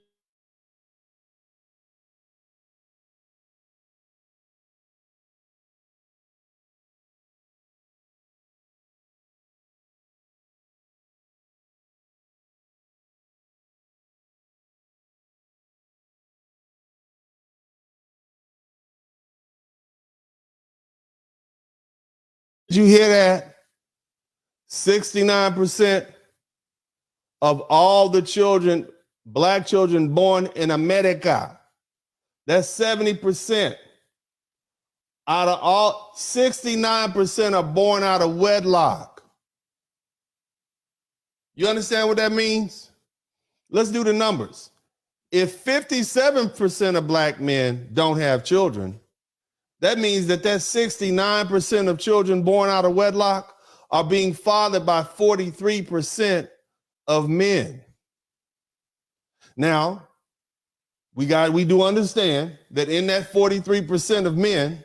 Did you hear that? 69% of all the children, black children born in America, that's 70%. Out of all, 69% are born out of wedlock. You understand what that means? Let's do the numbers. If 57% of black men don't have children, that means that 69% of children born out of wedlock are being fathered by 43% of men. Now, we do understand that in that 43% of men,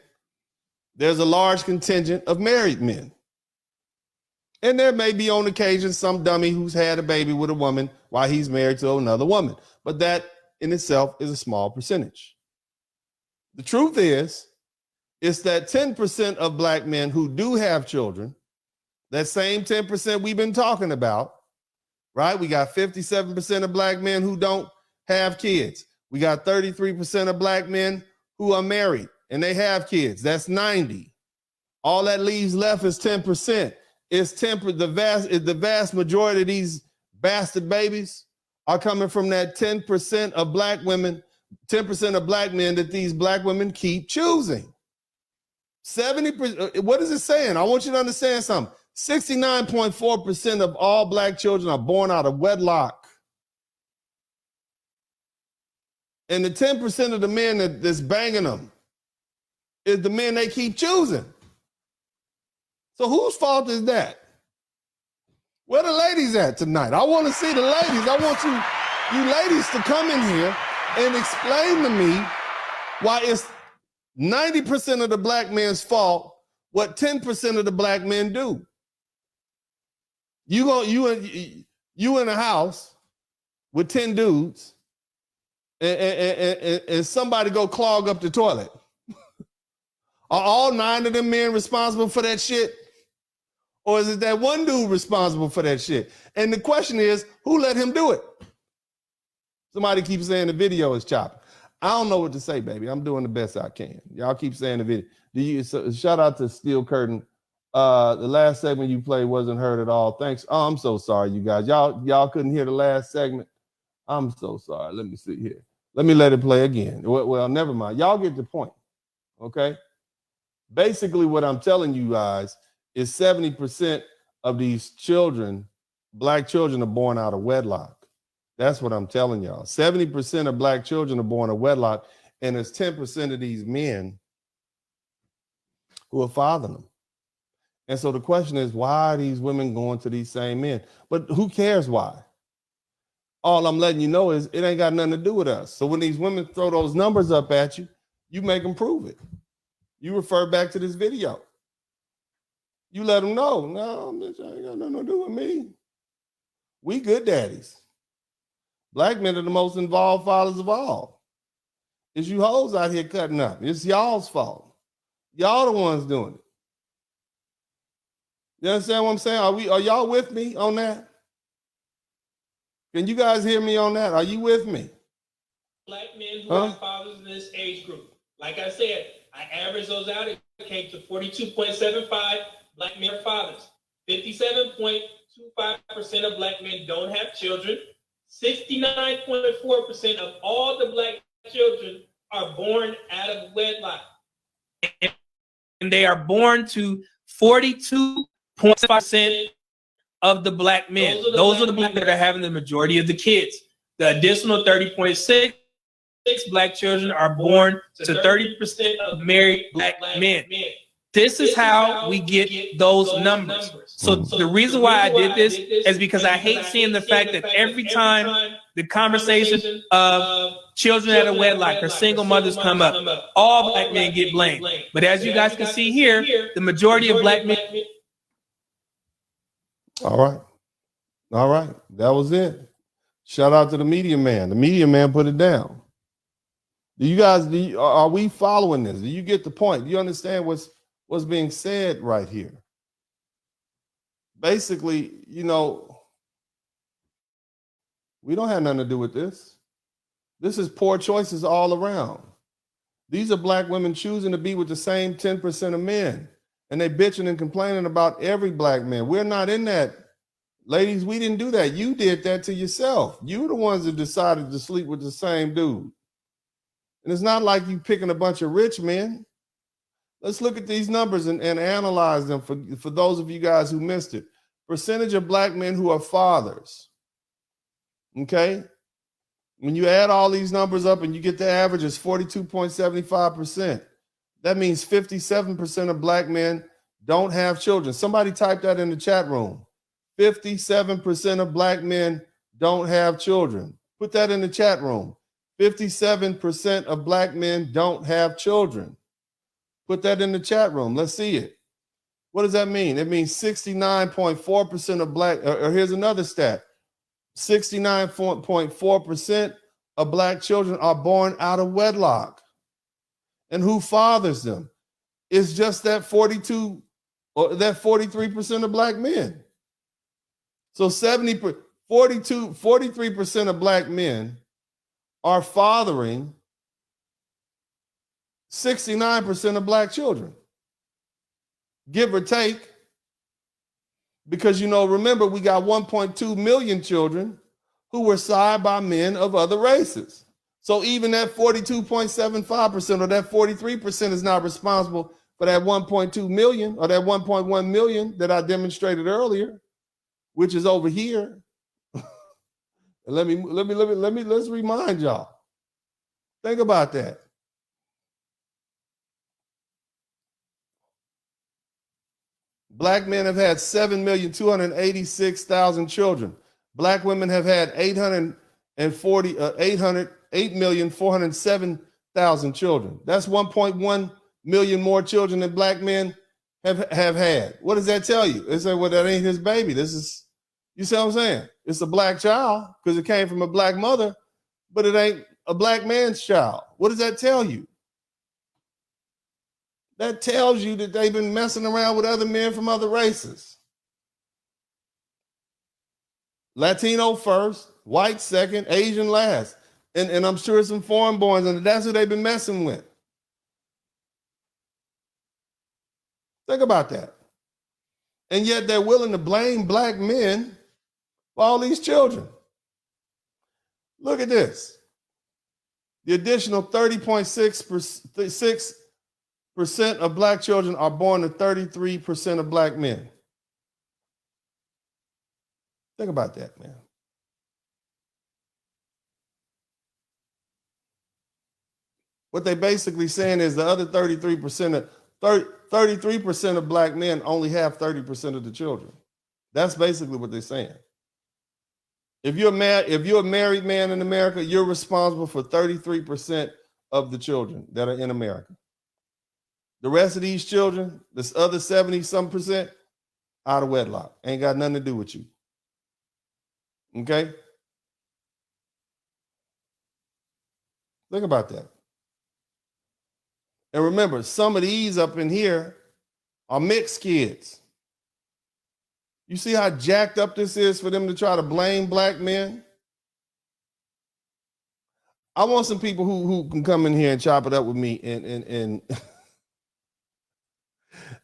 there's a large contingent of married men. And there may be on occasion some dummy who's had a baby with a woman while he's married to another woman. But that in itself is a small percentage. The truth is, it's that 10% of black men who do have children, that same 10% we've been talking about, right? We got 57% of black men who don't have kids. We got 33% of black men who are married and they have kids. That's 90. All that leaves left is 10%. It's the vast majority of these bastard babies are coming from that 10% of black women, 10% of black men that these black women keep choosing. 70%, what is it saying? I want you to understand something. 69.4% of all black children are born out of wedlock. And the 10% of the men that's banging them is the men they keep choosing. So whose fault is that? Where the ladies at tonight? I want to see the ladies. I want you ladies to come in here and explain to me why it's 90% of the black man's fault what 10% of the black men do. You in a house with 10 dudes and somebody go clog up the toilet. Are all 9 of them men responsible for that shit? Or is it that one dude responsible for that shit? And the question is, who let him do it? Somebody keeps saying the video is choppy. I don't know what to say, baby. I'm doing the best I can. Y'all keep saying the video. Shout out to Steel Curtain. The last segment you played wasn't heard at all. Thanks. Oh, I'm so sorry, you guys. Y'all couldn't hear the last segment. I'm so sorry. Let me see here. Let me let it play again. Well, never mind. Y'all get the point. Okay? Basically, what I'm telling you guys is 70% of these children, black children, are born out of wedlock. That's what I'm telling y'all. 70% of black children are born out of wedlock, and there's 10% of these men who are fathering them. And so the question is, why are these women going to these same men? But who cares why? All I'm letting you know is it ain't got nothing to do with us. So when these women throw those numbers up at you, you make them prove it. You refer back to this video. You let them know, no, bitch, I ain't got nothing to do with me. We good daddies. Black men are the most involved fathers of all. It's you hoes out here cutting up. It's y'all's fault. Y'all the ones doing it. You understand what I'm saying? Are y'all with me on that? Can you guys hear me on that? Are you with me? Black men who have fathers in this age group. Like I said, I averaged those out. It came to 42.75 black men are fathers. 57.25% of black men don't have children. 69.4% of all the black children are born out of wedlock. And they are born to 42.5% of the black men. Those are the black men that are having the majority of the kids. The additional 30.6 black children are born to 30% of married black men. This is how we get those numbers. So the reason why I did this is because I hate seeing the fact that every time the conversation of children out of wedlock or single mothers come up, all black men get blamed. But as you guys can see here, the majority of black men. All right. That was it. Shout out to the media man. The media man put it down. Are we following this? Do you get the point? Do you understand what's being said right here? Basically, we don't have nothing to do with this. This is poor choices all around. These are black women choosing to be with the same 10% of men. And they bitching and complaining about every black man. We're not in that. Ladies, we didn't do that. You did that to yourself. You were the ones that decided to sleep with the same dude. And it's not like you picking a bunch of rich men. Let's look at these numbers and analyze them for those of you guys who missed it. Percentage of black men who are fathers. Okay? When you add all these numbers up and you get the average, it's 42.75%. That means 57% of black men don't have children. Somebody type that in the chat room. 57% of black men don't have children. Put that in the chat room. 57% of black men don't have children. Put that in the chat room. Let's see it. What does that mean? It means 69.4% of black, or here's another stat. 69.4% of black children are born out of wedlock. And who fathers them? It's just that 42 or that 43% of black men. So 43% of black men are fathering 69% of black children, give or take, because, remember, we got 1.2 million children who were sired by men of other races. So even that 42.75% or that 43% is not responsible for that 1.2 million or that 1.1 million that I demonstrated earlier, which is over here. Let's remind y'all. Think about that. Black men have had 7,286,000 children. Black women have had 8,407,000 children. That's 1.1 million more children than black men have had. What does that tell you? They say, well, that ain't his baby. This is, you see what I'm saying? It's a black child because it came from a black mother, but it ain't a black man's child. What does that tell you? That tells you that they've been messing around with other men from other races. Latino first, white second, Asian last. And I'm sure some foreign borns, and that's who they've been messing with. Think about that. And yet they're willing to blame black men for all these children. Look at this. The additional 30.6% of black children are born to 33% of black men. Think about that, man. What they basically saying is the other 33% of black men only have 30% of the children. That's basically what they're saying. If you're a married man in America, you're responsible for 33% of the children that are in America. The rest of these children, this other 70-some%, out of wedlock. Ain't got nothing to do with you. Okay? Think about that. And remember, some of these up in here are mixed kids. You see how jacked up this is for them to try to blame black men? I want some people who can come in here and chop it up with me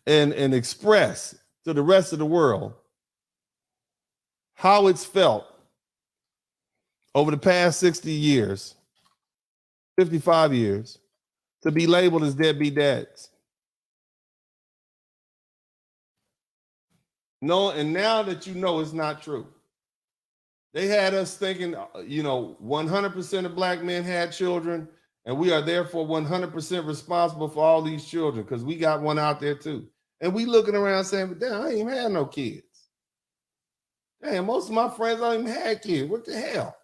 and express to the rest of the world how it's felt over the past 60 years, 55 years, to be labeled as deadbeat dads. No, and now that you know it's not true. They had us thinking, 100% of black men had children, and we are therefore 100% responsible for all these children because we got one out there too. And we looking around saying, but damn, I ain't even had no kids. Damn, most of my friends don't even have kids. What the hell?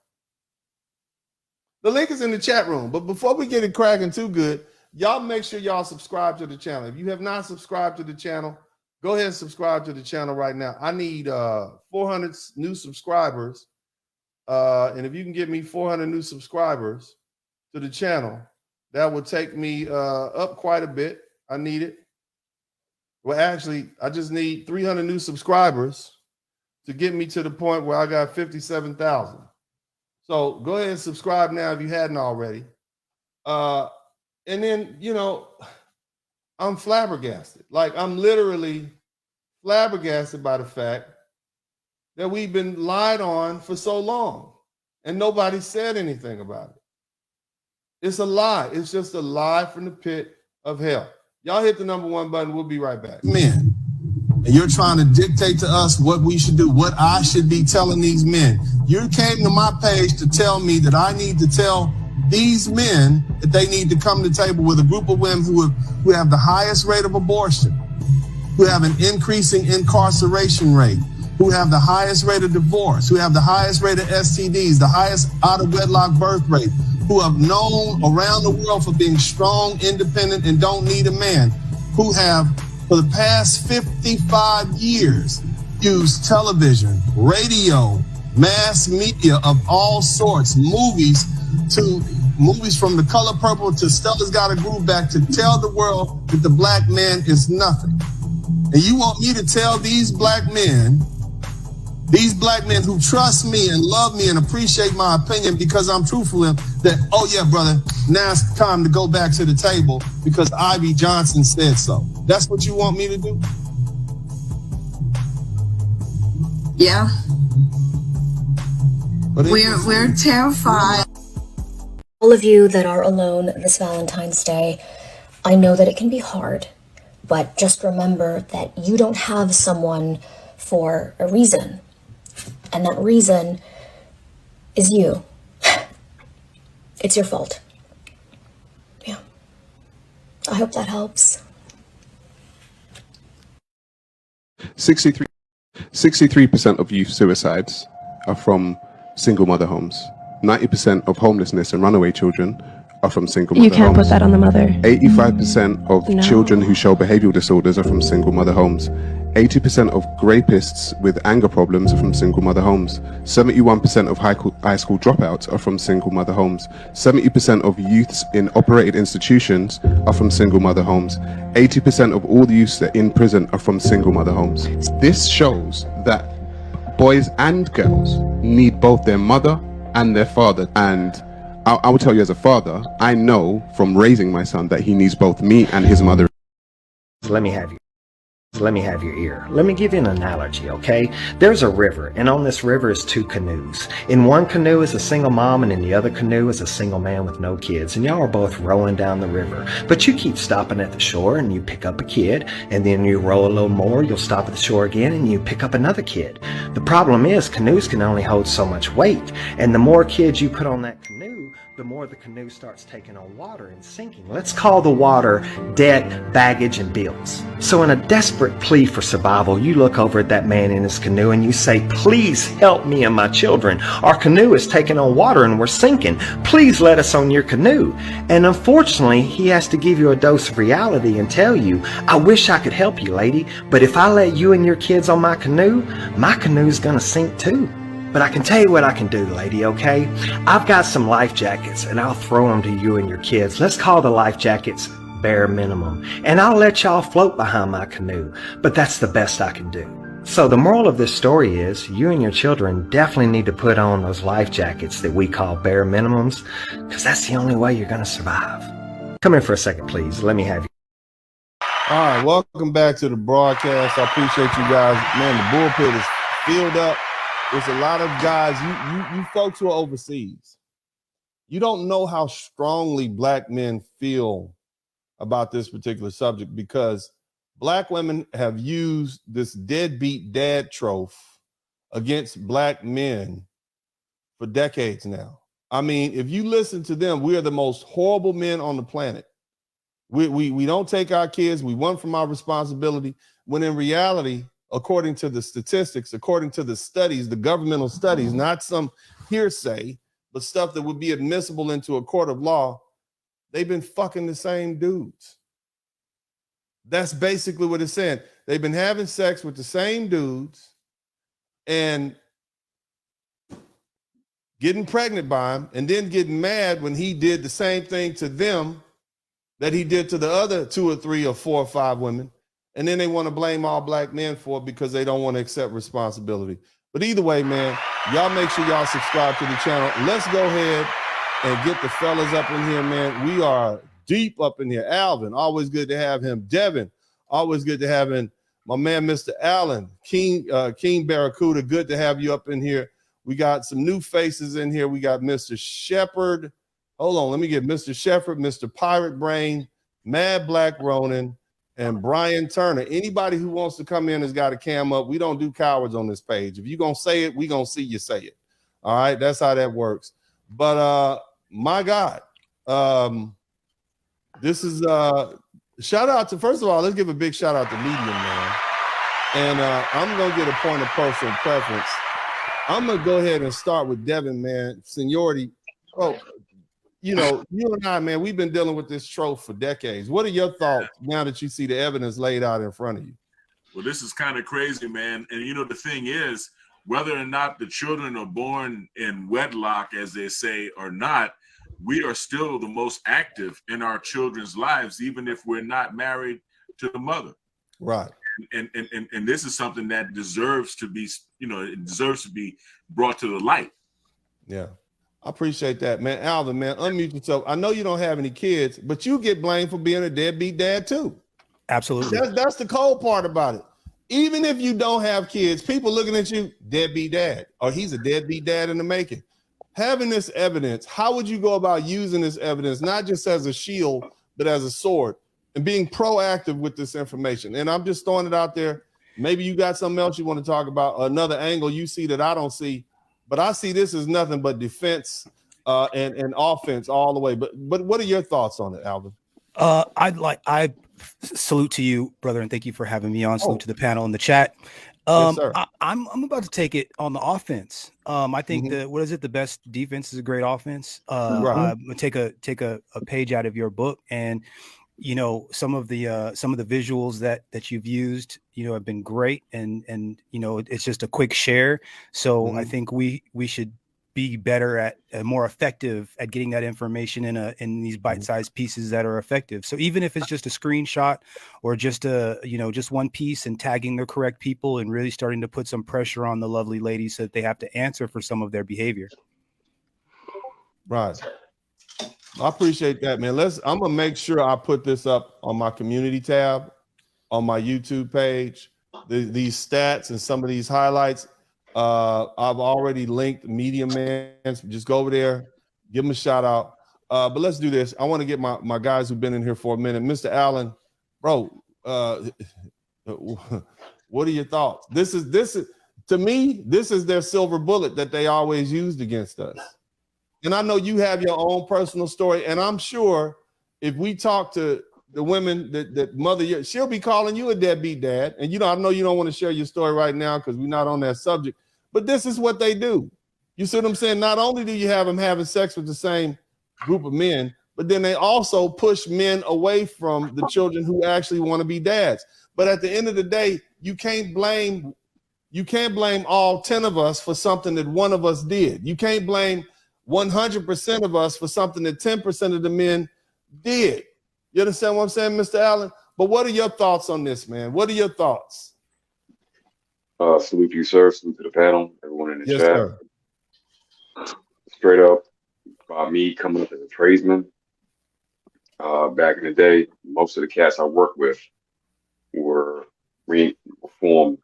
The link is in the chat room. But before we get it cracking too good, y'all make sure y'all subscribe to the channel. If you have not subscribed to the channel, go ahead and subscribe to the channel right now. I need 400 new subscribers. And if you can get me 400 new subscribers to the channel, that would take me up quite a bit. I need it. Well, actually, I just need 300 new subscribers to get me to the point where I got 57,000. So go ahead and subscribe now if you hadn't already. And then, I'm flabbergasted. Like, I'm literally flabbergasted by the fact that we've been lied on for so long and nobody said anything about it. It's a lie. It's just a lie from the pit of hell. Y'all hit the #1 button. We'll be right back. Men, and you're trying to dictate to us what we should do, what I should be telling these men. You came to my page to tell me that I need to tell these men that they need to come to the table with a group of women who have the highest rate of abortion, who have an increasing incarceration rate, who have the highest rate of divorce, who have the highest rate of STDs, the highest out-of-wedlock birth rate, who have known around the world for being strong, independent, and don't need a man, who have, for the past 55 years, used television, radio, mass media of all sorts, movies from The Color Purple to Stella's Got a Groove Back to tell the world that the black man is nothing. And you want me to tell these black men who trust me and love me and appreciate my opinion because I'm truthful that, oh yeah, brother, now it's time to go back to the table because Ivy Johnson said so. That's what you want me to do? Yeah. We're terrified. All of you that are alone this Valentine's Day, I know that it can be hard, but just remember that you don't have someone for a reason. And that reason is you. It's your fault. I hope that helps. 63% of youth suicides are from single mother homes. 90% of homelessness and runaway children are from single mother homes. You can't put that on the mother. 85% of children who show behavioral disorders are from single mother homes. 80% of rapists with anger problems are from single mother homes. 71% of high school dropouts are from single mother homes. 70% of youths in operated institutions are from single mother homes. 80% of all the youths that are in prison are from single mother homes. This shows that boys and girls need both their mother and their father. And I will tell you, as a father, I know from raising my son that he needs both me and his mother. Let me have your ear. Let me give you an analogy, okay? There's a river, and on this river is two canoes. In one canoe is a single mom, and in the other canoe is a single man with no kids, and y'all are both rowing down the river. But you keep stopping at the shore, and you pick up a kid, and then you row a little more, you'll stop at the shore again, and you pick up another kid. The problem is, canoes can only hold so much weight, and the more kids you put on that canoe, the more the canoe starts taking on water and sinking. Let's call the water debt, baggage, and bills. So in a desperate plea for survival, you look over at that man in his canoe and you say, please help me and my children. Our canoe is taking on water and we're sinking. Please let us on your canoe. And unfortunately, he has to give you a dose of reality and tell you, I wish I could help you, lady, but if I let you and your kids on my canoe's gonna sink too. But I can tell you what I can do, lady, okay? I've got some life jackets, and I'll throw them to you and your kids. Let's call the life jackets bare minimum. And I'll let y'all float behind my canoe. But that's the best I can do. So the moral of this story is, you and your children definitely need to put on those life jackets that we call bare minimums, because that's the only way you're going to survive. Come here for a second, please. Let me have you. All right, welcome back to the broadcast. I appreciate you guys. Man, the bullpit is filled up. There's a lot of guys, you folks who are overseas, you don't know how strongly black men feel about this particular subject, because black women have used this deadbeat dad trope against black men for decades now. I mean, if you listen to them, we are the most horrible men on the planet. We don't take our kids, we run from our responsibility, when in reality, according to the statistics, according to the studies, the governmental studies, not some hearsay, but stuff that would be admissible into a court of law, they've been fucking the same dudes. That's basically what it's saying. They've been having sex with the same dudes and getting pregnant by him, and then getting mad when he did the same thing to them that he did to the other 2 or 3 or 4 or 5 women. And then they want to blame all black men for it because they don't want to accept responsibility. But either way, man, y'all make sure y'all subscribe to the channel. Let's go ahead and get the fellas up in here, man. We are deep up in here. Alvin, always good to have him. Devin, always good to have him. My man, Mr. Allen, King Barracuda, good to have you up in here. We got some new faces in here. We got Mr. Shepherd. Hold on, let me get Mr. Shepherd, Mr. Pirate Brain, Mad Black Ronin, and Brian Turner. Anybody who wants to come in has got a cam up. We don't do cowards on this page. If you're going to say it, we're going to see you say it. All right, that's how that works. But my God, this is shout out to, first of all, let's give a big shout out to Medium, man. And I'm going to get a point of personal preference. I'm going to go ahead and start with Devin, man. Seniority. Oh, you know, you and I, man, we've been dealing with this trope for decades. What are your thoughts now that you see the evidence laid out in front of you? Well, this is kind of crazy, man. And, you know, the thing is, whether or not the children are born in wedlock, as they say, or not, we are still the most active in our children's lives, even if we're not married to the mother. Right. And this is something that deserves to be, you know, it deserves to be brought to the light. Yeah. I appreciate that, man. Alvin, man, unmute yourself. I know you don't have any kids, but you get blamed for being a deadbeat dad too. Absolutely. That's the cold part about it. Even if you don't have kids, people looking at you, deadbeat dad, or he's a deadbeat dad in the making. Having this evidence, how would you go about using this evidence, not just as a shield, but as a sword, and being proactive with this information? And I'm just throwing it out there. Maybe you got something else you want to talk about, another angle you see that I don't see. But I see this as nothing but defense and offense all the way. But what are your thoughts on it, Alvin? I salute to you, brother, and thank you for having me on. Salute to the panel in the chat. Yes, sir. I'm about to take it on the offense. I think the best defense is a great offense. I'm gonna take a page out of your book, and some of the visuals that you've used have been great, and it's just a quick share. So I think we should be better at more effective at getting that information in these bite-sized pieces that are effective. So even if it's just a screenshot or just just one piece, and tagging the correct people and really starting to put some pressure on the lovely ladies so that they have to answer for some of their behavior. Right. I appreciate that, man. I'm gonna make sure I put this up on my community tab on my YouTube page. These stats and some of these highlights. I've already linked Media Man. So just go over there, give them a shout out. But let's do this. I want to get my guys who've been in here for a minute. Mr. Allen, bro, what are your thoughts? This is to me, this is their silver bullet that they always used against us. And I know you have your own personal story, and I'm sure if we talk to the women that mother, she'll be calling you a deadbeat dad. And I know you don't want to share your story right now because we're not on that subject, but this is what they do. You see what I'm saying? Not only do you have them having sex with the same group of men, but then they also push men away from the children who actually want to be dads. But at the end of the day, you can't blame all 10 of us for something that one of us did. You can't blame 100% of us for something that 10% of the men did. You understand what I'm saying, Mr. Allen? But what are your thoughts on this, man? What are your thoughts? Salute to you, sir. Salute to the panel, everyone in the Yes, chat. sir. Straight up, about me coming up as a tradesman. Back in the day, most of the cats I worked with were reformed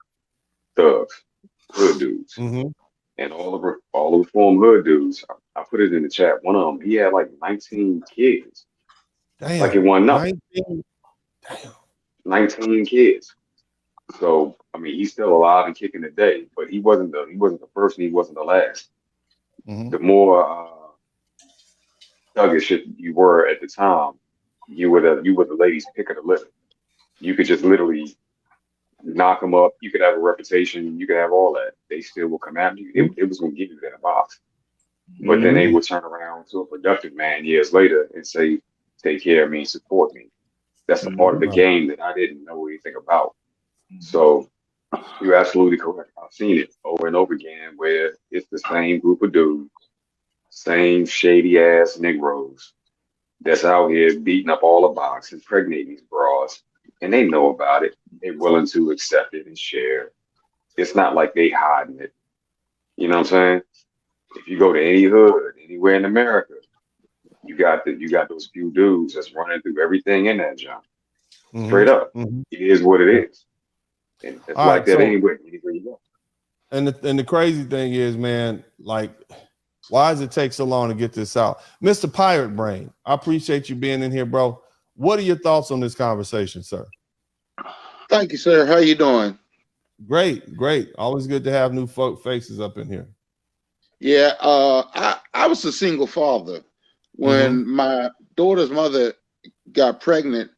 thugs, hood dudes. And all the reformed hood dudes, I put it in the chat. One of them, he had like 19 kids. Damn. Like it wasn't nothing. 19 kids. So I mean, he's still alive and kicking today, but he wasn't the first, and he wasn't the last. The more thuggish you were at the time, you were the lady's pick of the litter. You could just literally knock them up. You could have a reputation. You could have all that. They still will come after you. It was going to give you that in a box. But then they would turn around to a productive man years later and say, take care of me, support me. That's the part of the game that I didn't know anything about. So you're absolutely correct. I've seen it over and over again where it's the same group of dudes, same shady ass Negroes that's out here beating up all the box, impregnating these bras, and they know about it. They're willing to accept it and share. It's not like they hiding it. You know what I'm saying? If you go to any hood, anywhere in America, you got those few dudes that's running through everything in that junk. Straight up. It is what it is. And it's all like right, that anywhere you go. And the crazy thing is, man, like, why does it take so long to get this out? Mr. Pirate Brain, I appreciate you being in here, bro. What are your thoughts on this conversation, sir? Thank you, sir. How you doing? Great, great. Always good to have new faces up in here. Yeah, I was a single father when my daughter's mother got pregnant,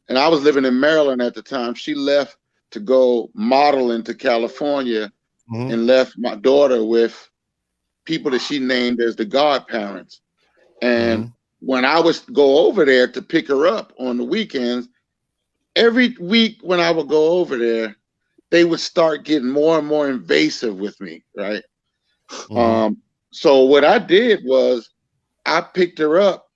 and I was living in Maryland at the time. She left to go modeling to California and left my daughter with people that she named as the godparents. And when I would go over there to pick her up on the weekends, every week when I would go over there, they would start getting more and more invasive with me, right? So what I did was I picked her up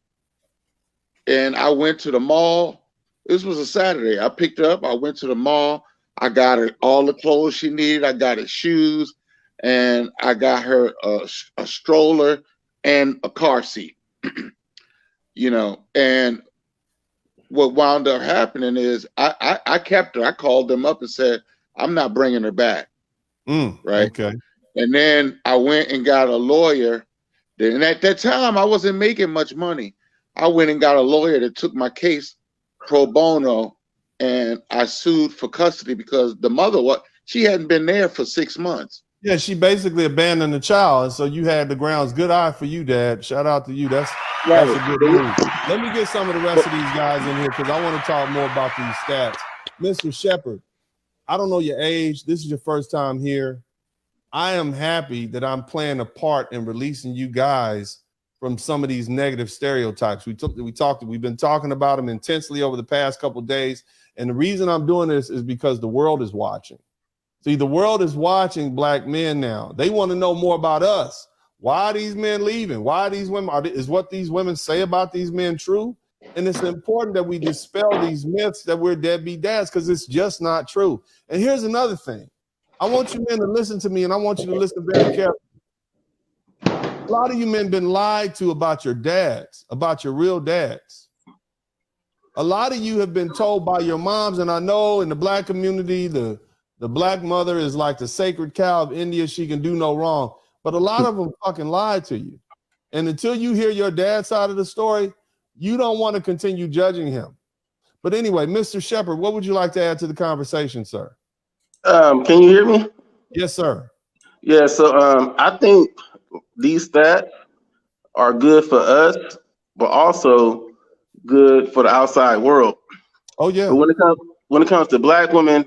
and I went to the mall. This was a Saturday. I picked her up. I went to the mall. I got her all the clothes she needed. I got her shoes, and I got her a stroller and a car seat. You know, and what wound up happening is I kept her. I called them up and said, I'm not bringing her back. Right. Okay. And then I went and got a lawyer. And at that time, I wasn't making much money. I went and got a lawyer that took my case pro bono, and I sued for custody because the mother, she hadn't been there for 6 months. Yeah, she basically abandoned the child, and so you had the grounds. Good eye for you, Dad. Shout out to you. That's a good move. Let me get some of the rest of these guys in here because I want to talk more about these stats. Mr. Shepard, I don't know your age. This is your first time here. I am happy that I'm playing a part in releasing you guys from some of these negative stereotypes. We've been talking about them intensely over the past couple of days, and the reason I'm doing this is because the world is watching. See, the world is watching Black men now. They want to know more about us. Why are these men leaving? Why are these women? Is what these women say about these men true? And it's important that we dispel these myths that we're deadbeat dads because it's just not true. And here's another thing. I want you men to listen to me, and I want you to listen very carefully. A lot of you men been lied to about your dads, about your real dads. A lot of you have been told by your moms, and I know in the Black community, the Black mother is like the sacred cow of India. She can do no wrong. But a lot of them fucking lied to you. And until you hear your dad's side of the story, you don't want to continue judging him. But anyway, Mr. Shepard, what would you like to add to the conversation, sir? Can you hear me? Yes, sir. Yeah, so I think these stats are good for us, but also good for the outside world. Oh, yeah. But when it comes to Black women,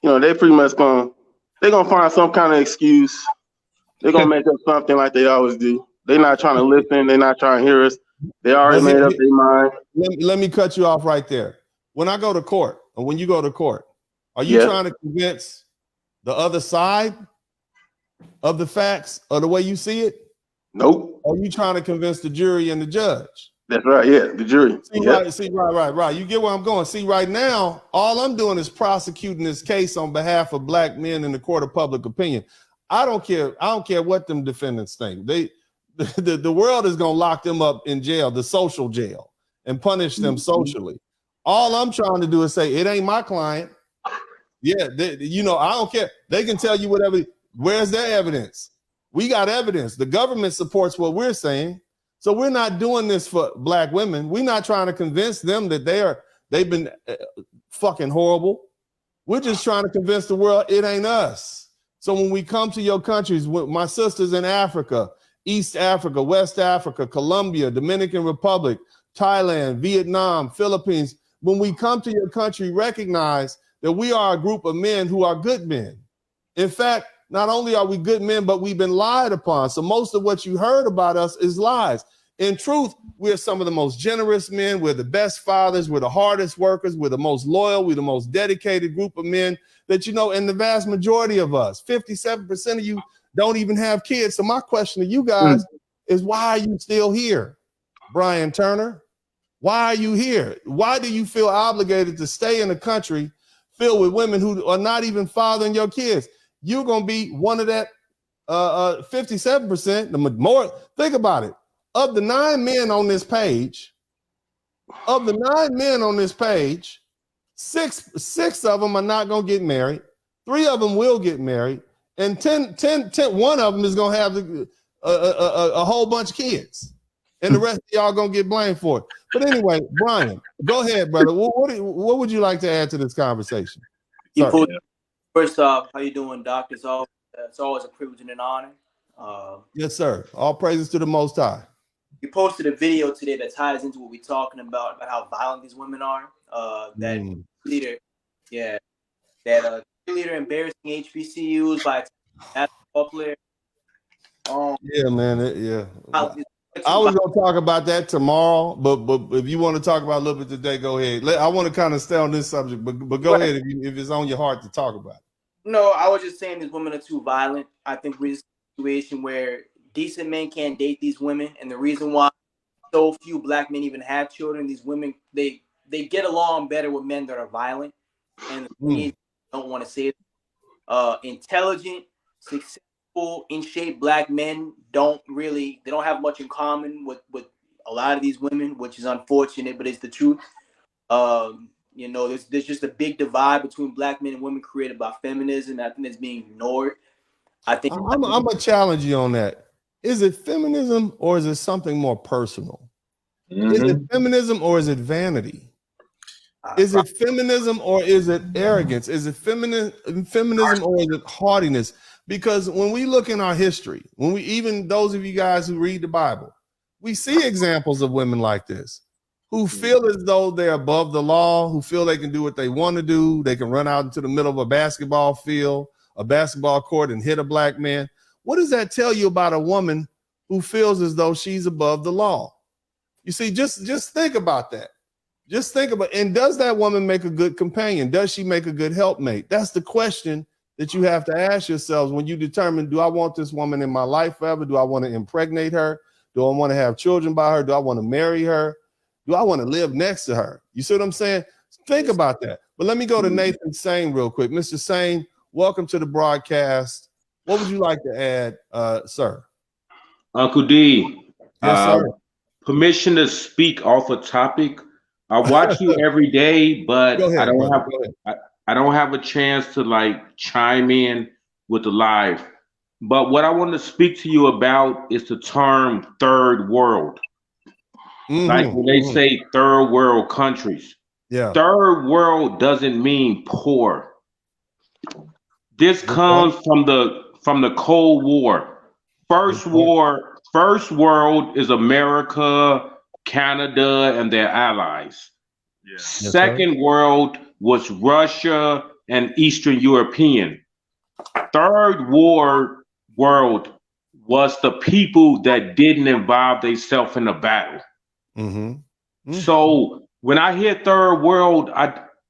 you know, they pretty much they're gonna find some kind of excuse. They're gonna make up something like they always do. They're not trying to listen. They're not trying to hear us. They already made up their mind. Let me cut you off right there. When I go to court, or when you go to court, are you trying to convince the other side of the facts or the way you see it? Nope. Or are you trying to convince the jury and the judge? That's right. Yeah, the jury. Right. You get where I'm going. See, right now, all I'm doing is prosecuting this case on behalf of Black men in the court of public opinion. I don't care. I don't care what them defendants think. The world is going to lock them up in jail, the social jail, and punish them socially. All I'm trying to do is say, it ain't my client. Yeah, I don't care. They can tell you whatever. Where's their evidence? We got evidence. The government supports what we're saying. So we're not doing this for Black women. We're not trying to convince them that they've been fucking horrible. We're just trying to convince the world it ain't us. So when we come to your countries, my sisters in Africa, East Africa, West Africa, Colombia, Dominican Republic, Thailand, Vietnam, Philippines, when we come to your country, recognize that we are a group of men who are good men. In fact, not only are we good men, but we've been lied upon. So most of what you heard about us is lies. In truth, we're some of the most generous men. We're the best fathers. We're the hardest workers. We're the most loyal. We're the most dedicated group of men that, and the vast majority of us, 57% of you don't even have kids. So my question to you guys is, why are you still here? Brian Turner, why are you here? Why do you feel obligated to stay in a country filled with women who are not even fathering your kids? You're going to be one of that 57%. The more, think about it. Of the 9 men on this page, six of them are not going to get married. 3 of them will get married. And 10, one of them is going to have a whole bunch of kids. And the rest of y'all going to get blamed for it. But anyway, Brian, go ahead, brother. What would you like to add to this conversation? First off, how you doing, Doc? It's always a privilege and an honor. Yes, sir. All praises to the Most High. You posted a video today that ties into what we're talking about how violent these women are. That leader embarrassing HBCUs by basketball player. Yeah, man. I was gonna talk about that tomorrow, but if you want to talk about a little bit today, go ahead. I want to kind of stay on this subject, but go ahead if it's on your heart to talk about it. No, I was just saying these women are too violent. I think we're in a situation where decent men can't date these women, and the reason why so few Black men even have children, these women they get along better with men that are violent, and don't want to say it. Intelligent, successful, in shape Black men don't have much in common with a lot of these women, which is unfortunate, but it's the truth. There's just a big divide between Black men and women created by feminism. I think that's being ignored. I think I'm gonna challenge you on that. Is it feminism or is it something more personal? Is it feminism or is it vanity? Is it feminism or is it arrogance? Is it feminism or is it haughtiness? Because when we look in our history, even those of you guys who read the Bible, we see examples of women like this who feel as though they're above the law, who feel they can do what they want to do. They can run out into the middle of a basketball field, a basketball court, and hit a black man. What does that tell you about a woman who feels as though she's above the law? You see, just think about that. Just think about, and does that woman make a good companion? Does she make a good helpmate? That's the question that you have to ask yourselves when you determine, do I want this woman in my life forever? Do I want to impregnate her? Do I want to have children by her? Do I want to marry her? Do I want to live next to her? You see what I'm saying? Think about that. But let me go to Nathan Sane real quick. Mr. Sane, welcome to the broadcast. What would you like to add, sir? Uncle D, yes, sir. Permission to speak off a topic. I watch you every day, but I don't have a chance to like chime in with the live. But what I want to speak to you about is the term third world. Like when they say third world countries. Yeah. Third world doesn't mean poor. This comes from the Cold War. First world is America, Canada, and their allies. Yeah. Second world was Russia and Eastern European. Third world was the people that didn't involve themselves in the battle. So when I hear third world,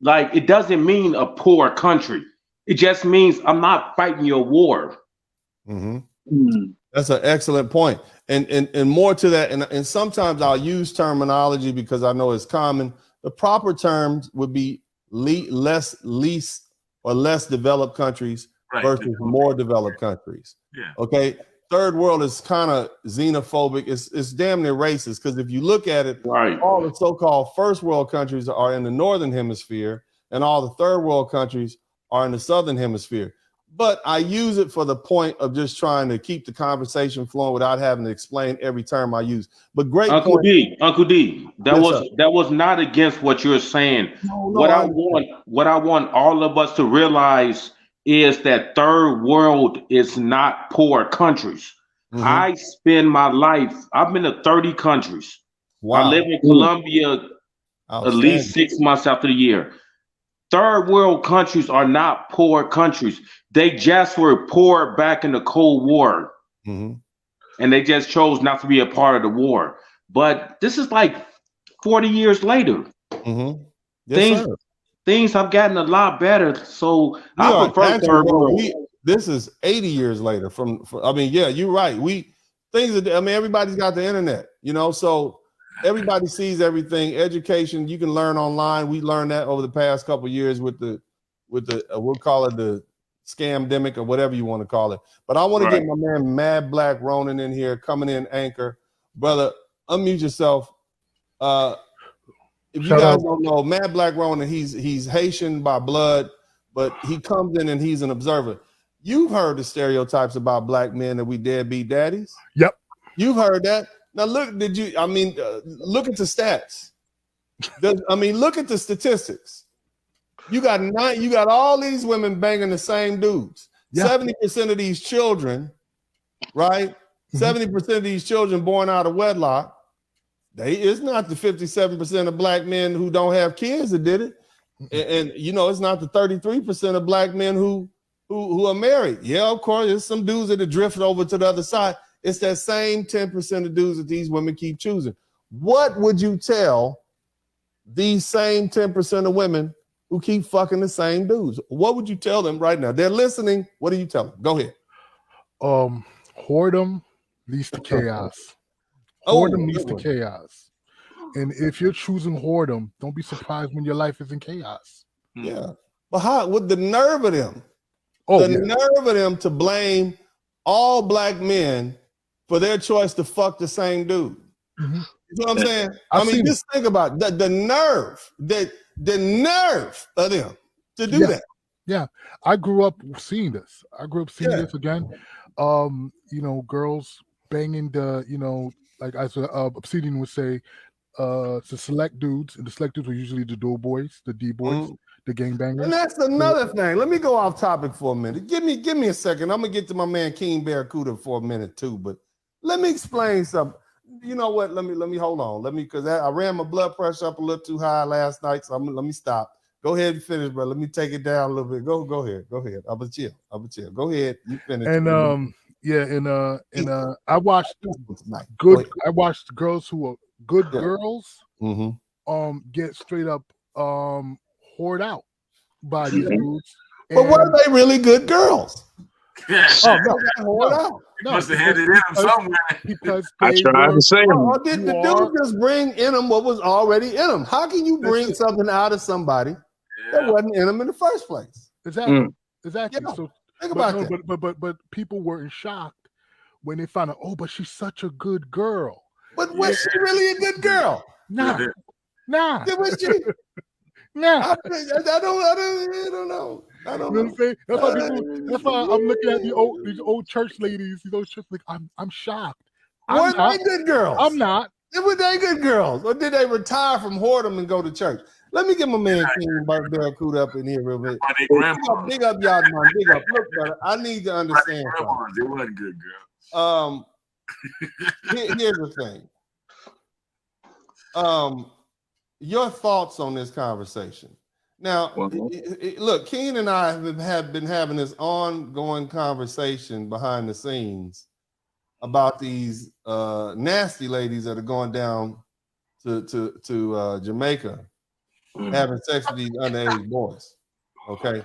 it doesn't mean a poor country. It just means I'm not fighting your war. That's an excellent point. And more to that, and sometimes I'll use terminology because I know it's common. The proper terms would be less developed countries versus more developed countries. Yeah. Okay. Third world is kind of xenophobic. It's damn near racist because if you look at it, all the so-called first world countries are in the northern hemisphere, and all the third world countries are in the southern hemisphere. But I use it for the point of just trying to keep the conversation flowing without having to explain every term I use. But great Uncle point. D, that was not against what you're saying. What I want all of us to realize is that third world is not poor countries. I spend my life, I've been to 30 countries. Wow. I live in Colombia at least 6 months after the year. Third world countries are not poor countries. They just were poor back in the Cold War. And they just chose not to be a part of the war. But this is like 40 years later. Things have gotten a lot better. So I prefer third world. This is 80 years later yeah, you're right. Everybody's got the internet, so everybody sees everything. Education, you can learn online. We learned that over the past couple of years with the we'll call it the scamdemic or whatever you want to call it. But I want to get my man Mad Black Ronan in here, coming in anchor. Brother, unmute yourself. If you guys don't know, Mad Black Ronan, he's Haitian by blood, but he comes in and he's an observer. You've heard the stereotypes about black men that we deadbeat daddies. Yep. You've heard that. Now look, look at the stats. Look at the statistics. You got all these women banging the same dudes. 70% of these children, right? 70% of these children born out of wedlock. It's not the 57% of black men who don't have kids that did it. And it's not the 33% of black men who are married. Yeah, of course, there's some dudes that have drifted over to the other side. It's that same 10% of dudes that these women keep choosing. What would you tell these same 10% of women who keep fucking the same dudes? What would you tell them right now? They're listening. What do you tell them? Go ahead. Whoredom leads to chaos. Whoredom leads to chaos. And if you're choosing whoredom, don't be surprised when your life is in chaos. Yeah. But how would the nerve of them? Nerve of them to blame all black men for their choice to fuck the same dude. You know what I'm saying? Just think about the nerve, the nerve of them to do that. Yeah. I grew up seeing this. This again. Girls banging the, like as Obsidian would say, to select dudes, and the select dudes were usually the doughboys, the D-boys. The gangbangers. And that's another thing. Let me go off topic for a minute. Give me a second. I'm gonna get to my man King Barracuda for a minute too, but let me explain something. You know what? Let me hold on. Because I ran my blood pressure up a little too high last night, so let me stop. Go ahead and finish, bro. Let me take it down a little bit. Go ahead. I'm gonna chill. Go ahead. You finish. And I watched I watched girls who are good girls get straight up whored out by these dudes. But were they really good girls? Yeah. No. Must have had it in them somewhere. Because I tried to say them. Or did the dude just bring in them what was already in them? How can you bring something out of somebody that wasn't in them in the first place? Exactly. Exactly. Yeah. So Think about that. But people weren't shocked when they found out, oh, but she's such a good girl. But was she really a good girl? Nah. Was she? Nah. I don't know. I don't know. You know what I'm saying? That's why I'm looking at these old church ladies, these old church, like I'm shocked. Were they good girls? I'm not. Were they good girls? Or did they retire from whoredom and go to church? Let me get my man King Barracuda up in here real bit. Big up y'all, man. Big up. Look, brother, I need to understand something. They wasn't good girls. Here's the thing. Your thoughts on this conversation. Now, look, Keen and I have been having this ongoing conversation behind the scenes about these nasty ladies that are going down to Jamaica having sex with these underage boys. Okay,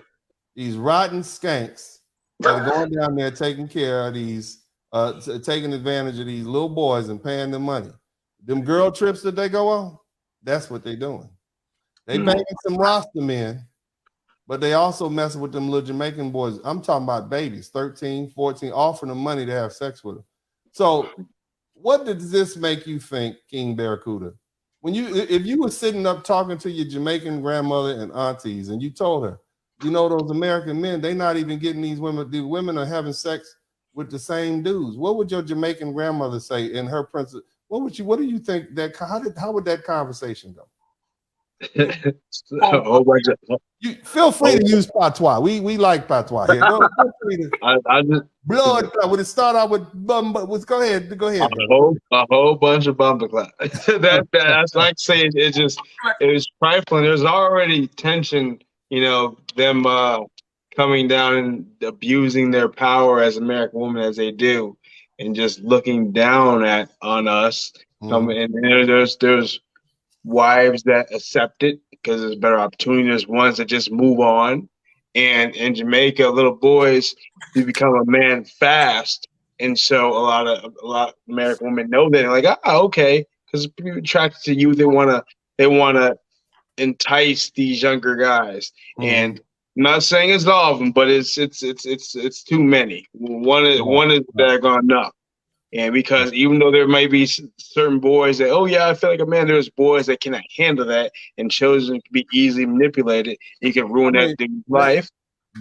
these rotten skanks that are going down there taking care of these, taking advantage of these little boys and paying them money. Them girl trips that they go on, that's what they're doing. They banging some Rasta men, but they also messing with them little Jamaican boys. I'm talking about babies, 13, 14, offering them money to have sex with them. So what does this make you think, King Barracuda? If you were sitting up talking to your Jamaican grandmother and aunties and you told her, you know, those American men, they not even getting these women. The women are having sex with the same dudes. What would your Jamaican grandmother say in her principle? What do you think that how would that conversation go? You feel free to use patois. We like patois here. I just blood. Would it start out with bum? Go ahead. A whole bunch of bumper clap. That's like saying it was trifling. There's already tension. You know, them coming down and abusing their power as American women as they do, and just looking down on us. And there's wives that accept it because there's better opportunity. There's ones that just move on. And in Jamaica, little boys, you become a man fast. And so a lot of American women know that. They're like, okay, because people attracted to you, they wanna entice these younger guys. And I'm not saying it's all of them, but it's too many. One is daggone enough. And because even though there might be certain boys that, I feel like a man, there's boys that cannot handle that, and children can be easily manipulated. You can ruin that dude's life.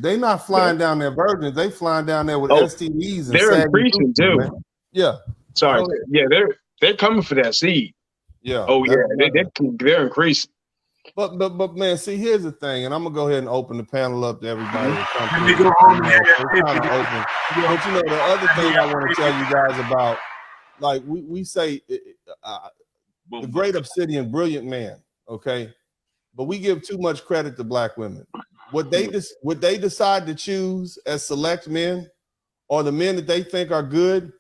They not flying down there virgins. They flying down there with STDs. And they're increasing too. Man. Yeah. Sorry. Yeah, they're coming for that seed. Yeah. Oh yeah, they're increasing. But man, see, here's the thing, and I'm gonna go ahead and open the panel up to everybody. Let me go home. But you know, the other thing I want to tell you guys about, like we say, the great obsidian, brilliant man, okay, but we give too much credit to black women. What they decide to choose as select men, or the men that they think are good,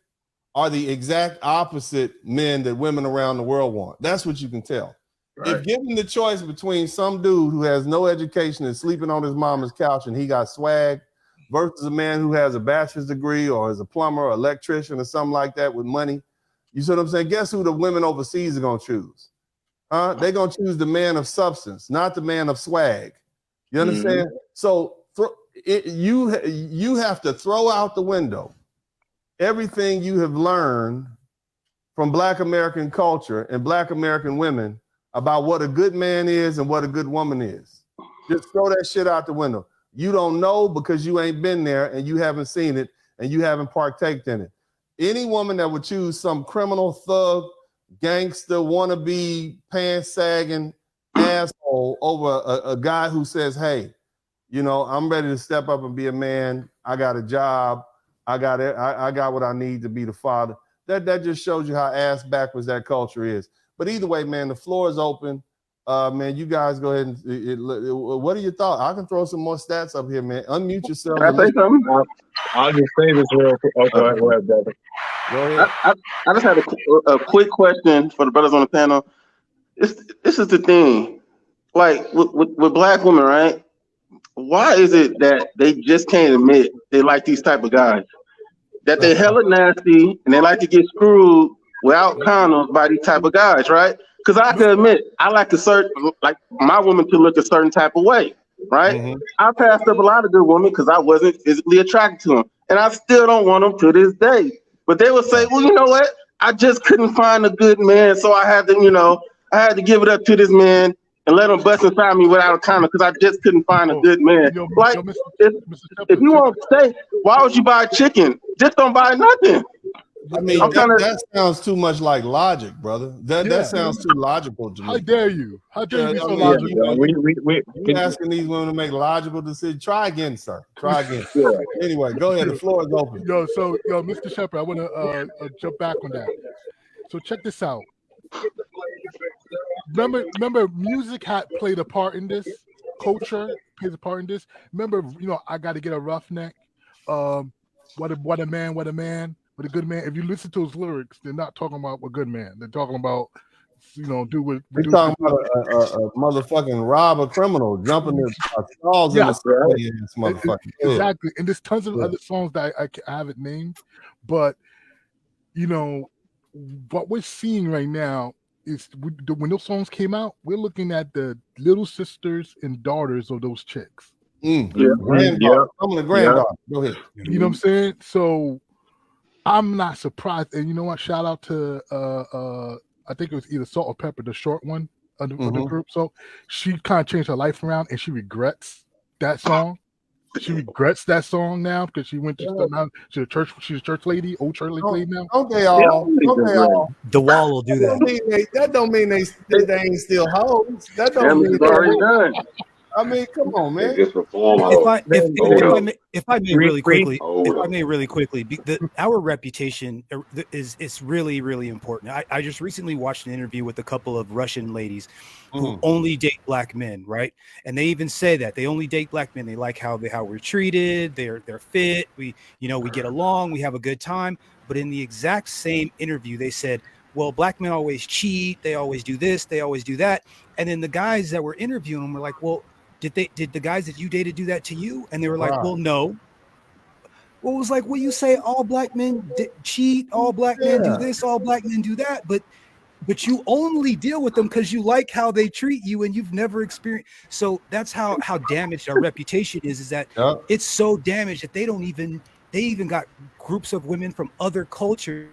are the exact opposite men that women around the world want. That's what you can tell. Right. If given the choice between some dude who has no education and sleeping on his mama's couch and he got swag versus a man who has a bachelor's degree or is a plumber or electrician or something like that with money, you see what I'm saying? Guess who the women overseas are going to choose? They're going to choose the man of substance, not the man of swag. You understand? So you have to throw out the window everything you have learned from Black American culture and Black American women about what a good man is and what a good woman is. Just throw that shit out the window. You don't know because you ain't been there and you haven't seen it and you haven't partaked in it. Any woman that would choose some criminal thug, gangster, wannabe, pants sagging, asshole over a guy who says, hey, you know, I'm ready to step up and be a man. I got a job. I got it. I got what I need to be the father. That just shows you how ass backwards that culture is. But either way, man, the floor is open. Man, you guys go ahead and what are your thoughts? I can throw some more stats up here, man. Unmute yourself. Can I say something? I'll just say this real quick. Oh, go ahead, brother. Go ahead. I just had a quick question for the brothers on the panel. This is the thing, like with black women, right? Why is it that they just can't admit they like these type of guys? That they hella nasty and they like to get screwed without condoms by these type of guys, right? Because I can admit I like my woman to look a certain type of way, right? I passed up a lot of good women because I wasn't physically attracted to them, and I still don't want them to this day. But they would say, well, you know what? I just couldn't find a good man, so I had to give it up to this man and let him bust inside me without a condom because I just couldn't find a good man. Like, if you want steak, why would you buy chicken? Just don't buy nothing. I mean, that sounds too much like logic, brother. That sounds too logical to me. How dare you? How dare you be so logical? You asking these women to make logical decisions. Try again, sir. Try again. Anyway, go ahead. The floor is open. Yo, Mr. Shepherd, I want to jump back on that. So check this out. Remember, music had played a part in this. Culture plays a part in this. Remember, I got to get a roughneck. What a man, what a man. But a good man, if you listen to his lyrics, they're not talking about a good man. They're talking about, do what. They're talking about a motherfucking rob a criminal, jumping the stalls in the motherfucking. Exactly. And there's tons of other songs that I haven't named. But, what we're seeing right now is when those songs came out, we're looking at the little sisters and daughters of those chicks. Granddaughter. I'm the granddaughter. Go ahead. You know what I'm saying? So I'm not surprised. And you know what? Shout out to I think it was either Salt or Pepper, the short one of the group. So she kind of changed her life around and she regrets that song. She regrets that song now because she went to she's a church. She's a church lady, old church lady now. Don't they all? The wall will do that. That don't mean they ain't still hoes. That don't mean already done. I mean, come on, man. If I may really quickly, our reputation is really, really important. I just recently watched an interview with a couple of Russian ladies who only date black men, right? And they even say that they only date black men. They like how we're treated. They're fit. We get along. We have a good time. But in the exact same interview, they said, well, black men always cheat. They always do this. They always do that. And then the guys that were interviewing them were like, well, did the guys that you dated do that to you? And they were like, well, no. Well, it was like, well, you say all black men cheat, all black men do this, all black men do that, but you only deal with them because you like how they treat you and you've never experienced. So that's how damaged our reputation is that it's so damaged that they even got groups of women from other cultures.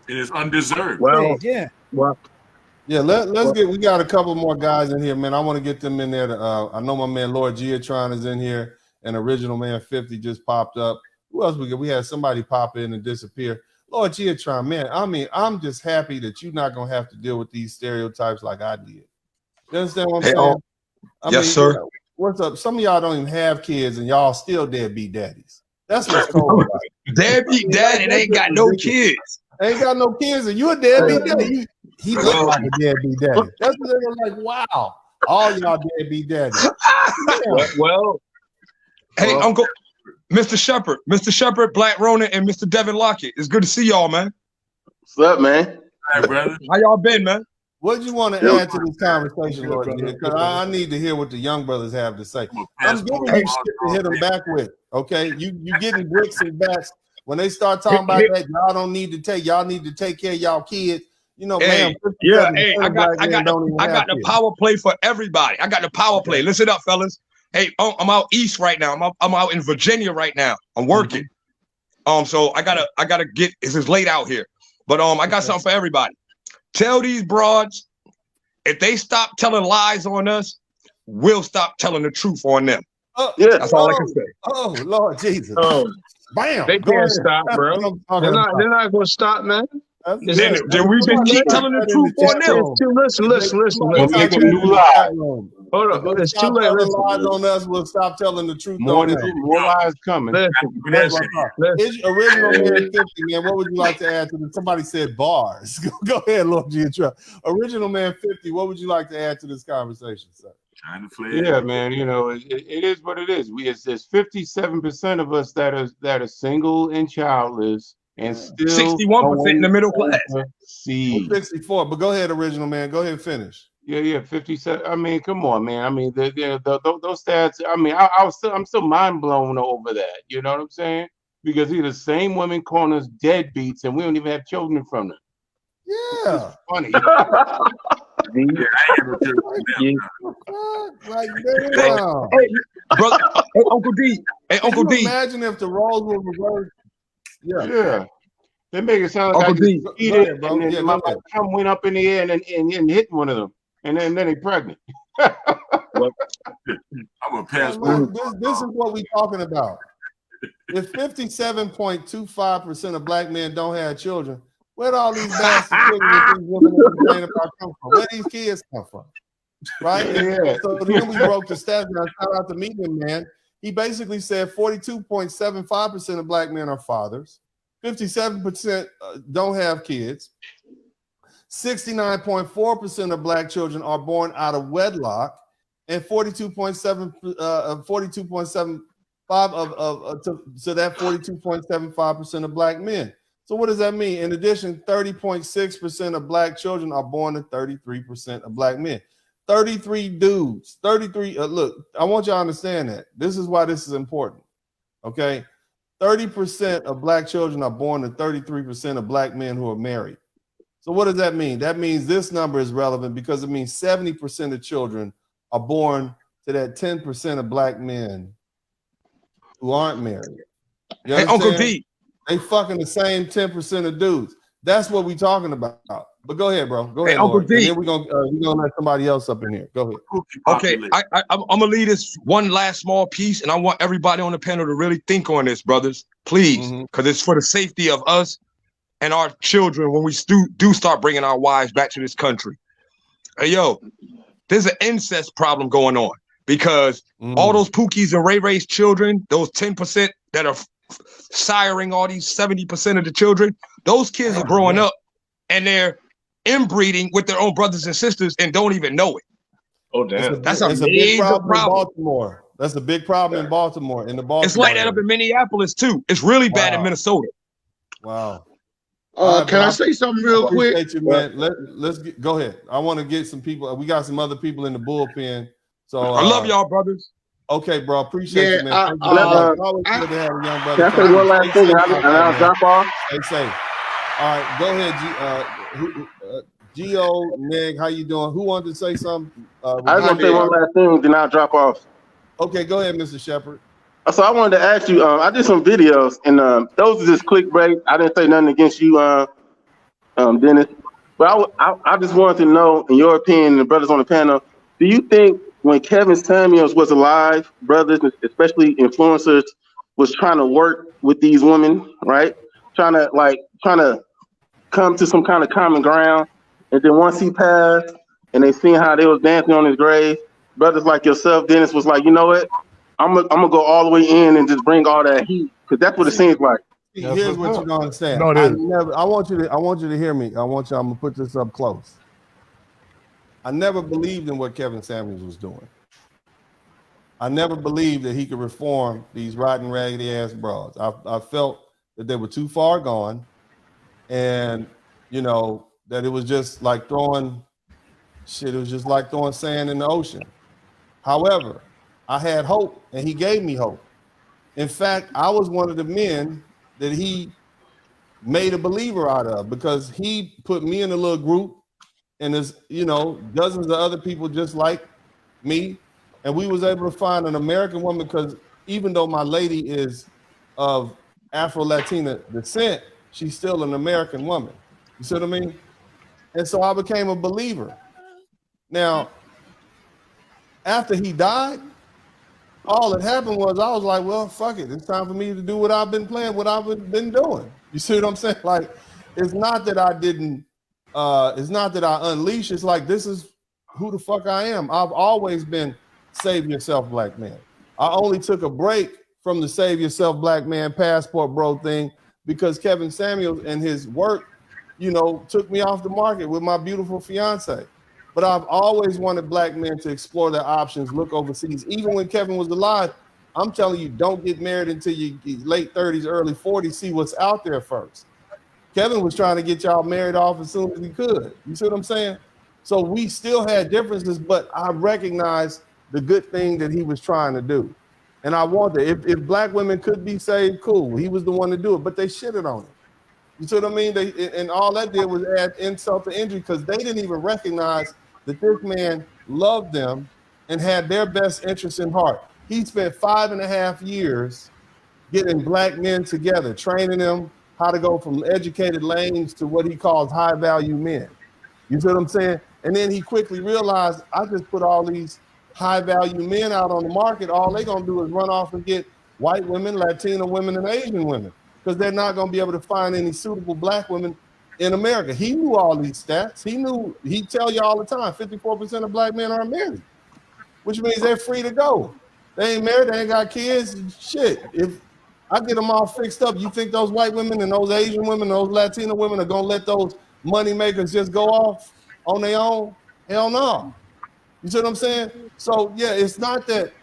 It is undeserved. Well, we got a couple more guys in here, man. I want to get them in there. I know my man Lord Giatron is in here, and Original Man 50 just popped up. Who else we got? We had somebody pop in and disappear. Lord Giatron, man. I mean, I'm just happy that you're not gonna have to deal with these stereotypes like I did. You understand what I'm saying? Yes, sir. What's up? Some of y'all don't even have kids, and y'all still deadbeat daddies. That's what's cold about it. Deadbeat daddy ain't got no kids. Ain't got no kids, and you a deadbeat daddy. He looked like a deadbeat daddy. That's what they were like. Wow, all y'all deadbeat daddies. Well, hey, Uncle Mr. Shepherd, Black Ronan, and Mr. Devin Lockett. It's good to see y'all, man. What's up, man? Hi, brother. How y'all been, man? What do you want to add to this conversation, Lord? Because I need to hear what the young brothers have to say. I'm giving you shit to hit them back with. Okay, you getting bricks and bats when they start talking about that. Y'all don't need to take. Y'all need to take care of y'all kids. You know, man. I got the power play for everybody. I got the power play. Listen up, fellas. Hey, I'm out east right now. I'm out in Virginia right now. I'm working. So I gotta get. It's late out here, but I got something for everybody. Tell these broads if they stop telling lies on us, we'll stop telling the truth on them. That's all I can say. Oh Lord Jesus! Bam! They can't stop, bro. They're not going to stop, man. Then we just keep telling the truth on them. Listen. Hold on. It's too late. Lies on us. We'll stop telling the truth More on them. more lies coming. Listen. Original Man 50, man. What would you like to add to this? Somebody said bars. Go ahead, Lord G. Original Man 50. What would you like to add to this conversation, sir? Yeah, man. You know, it is what it is. It's 57% of us that are single and childless, and still 61% in the middle class. See, 64. But go ahead, Original Man. Go ahead and finish. Yeah, 57. I mean, come on, man. I mean, those stats. I mean, I'm still mind blown over that. You know what I'm saying? Because these are the same women calling us deadbeats, and we don't even have children from them. Yeah, it's funny. Like, damn. Hey, brother, hey, Uncle D. Hey, Uncle D. Imagine if the roles were reversed. Yeah. They make it sound like Uncle I D. just eat Go it, ahead, bro. and then Yeah, my go ahead. cum went up in the air and hit one of them, and then they pregnant. I'm gonna pass. This is what we're talking about. If 57.25% of black men don't have children, where'd all these bastard children that these women complain about come from? Where these kids come from? Right? Yeah. So then we broke the stats down. Shout out to Medium Man. He basically said 42.75% of black men are fathers, 57% don't have kids, 69.4% of black children are born out of wedlock, and 42.75 so that 42.75% of black men. So what does that mean? In addition, 30.6% of black children are born to 33% of black men. 33 dudes, 33. Look, I want y'all to understand that. This is why this is important. Okay. 30% of black children are born to 33% of black men who are married. So what does that mean? That means this number is relevant because it means 70% of children are born to that 10% of black men who aren't married. You Hey, Uncle D. They fucking the same 10% of dudes. That's what we talking about. But go ahead, bro. Go ahead, Uncle Lord. D. And then we're gonna let somebody else up in here. Go ahead. Okay, I'm gonna leave this one last small piece, and I want everybody on the panel to really think on this, brothers, please, because it's for the safety of us and our children when we do start bringing our wives back to this country. Hey, yo, there's an incest problem going on because all those Pookies and Ray Ray's children, those 10% that are siring all these 70% of the children, those kids are growing up and they're inbreeding with their own brothers and sisters and don't even know it. Oh, damn. That's a big major problem in problem. Baltimore. That's a big problem in Baltimore. It's like that up in Minneapolis too. It's really bad in Minnesota. Wow. Can I say something real quick? Appreciate you, man. Let's go ahead. I want to get some people. We got some other people in the bullpen. So I love y'all, brothers. Okay, bro. Appreciate you, man. Always good to have a young brother. Can I say one last thing and I'll drop off? Stay safe. All right, go ahead, Gio, Meg. How you doing? Who wanted to say something? I was gonna say one last thing, then I'll drop off. Okay, go ahead, Mr. Shepard. So I wanted to ask you. I did some videos, and those are just clickbait. I didn't say nothing against you, Dennis. But I just wanted to know, in your opinion, the brothers on the panel, do you think when Kevin Samuels was alive, brothers, especially influencers, was trying to work with these women, right? Trying to come to some kind of common ground, and then once he passed, and they seen how they was dancing on his grave, brothers like yourself, Dennis, was like, you know what? I'm gonna go all the way in and just bring all that heat, because that's what it seems like. Here's what you don't understand. No, I want you to hear me. I'm gonna put this up close. I never believed in what Kevin Samuels was doing. I never believed that he could reform these rotten, raggedy ass broads. I felt that they were too far gone, and that it was just like throwing shit. It was just like throwing sand in the ocean. However, I had hope, and he gave me hope. In fact, I was one of the men that he made a believer out of, because he put me in a little group, and there's dozens of other people just like me, and we was able to find an American woman, because even though my lady is of Afro-Latina descent, she's still an American woman. You see what I mean? And so I became a believer. Now, after he died, all that happened was I was like, well, fuck it. It's time for me to do what I've been playing, what I've been doing. You see what I'm saying? Like, it's not that I didn't. It's not that I unleash. It's like this is who the fuck I am. I've always been save yourself, black man. I only took a break from the save yourself, black man passport bro thing because Kevin Samuels and his work, you know, took me off the market with my beautiful fiance. But I've always wanted black men to explore their options, look overseas. Even when Kevin was alive, I'm telling you, don't get married until you late 30s, early 40s. See what's out there first. Kevin was trying to get y'all married off as soon as he could. You see what I'm saying? So we still had differences, but I recognized the good thing that he was trying to do. And I wonder if black women could be saved, cool. He was the one to do it, but they shitted on him. You see what I mean? And all that did was add insult to injury because they didn't even recognize that this man loved them and had their best interests in heart. He spent 5.5 years getting black men together, training them how to go from educated lanes to what he calls high value men. You see what I'm saying? And then he quickly realized, I just put all these high value men out on the market. All they're gonna do is run off and get white women, Latino women, and Asian women because they're not gonna be able to find any suitable black women in America. He knew all these stats. He knew, he'd tell you all the time, 54% of black men aren't married, which means they're free to go. They ain't married, they ain't got kids, shit. If I get them all fixed up, you think those white women and those Asian women, those Latino women are gonna let those money makers just go off on their own? Hell no. You see what I'm saying? So yeah, it's not that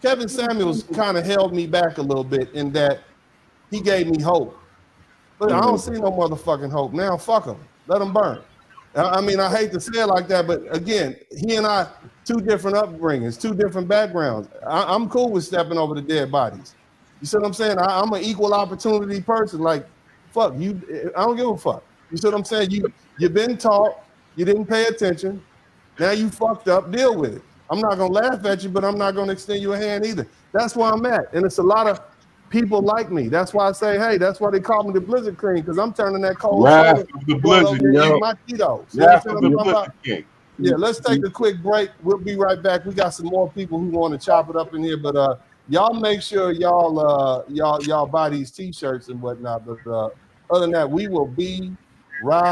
Kevin Samuels kind of held me back a little bit in that he gave me hope. But I don't see no motherfucking hope now. Fuck him. Let him burn. I mean, I hate to say it like that, but again, he and I, two different upbringings, two different backgrounds. I'm cool with stepping over the dead bodies. You see what I'm saying? I'm an equal opportunity person. Like, fuck you. I don't give a fuck. You see what I'm saying? You've been taught. You didn't pay attention. Now you fucked up. Deal with it. I'm not gonna laugh at you, but I'm not gonna extend you a hand either. That's where I'm at, and it's a lot of people like me. That's why I say, hey, that's why they call me the Blizzard King, because I'm turning that cold Wrath shoulder of the Blizzard, yo. my Cheetos. Wrath of the Blizzard King. Yeah, let's take a quick break. We'll be right back. We got some more people who want to chop it up in here, but y'all make sure y'all buy these t-shirts and whatnot. But other than that, we will be right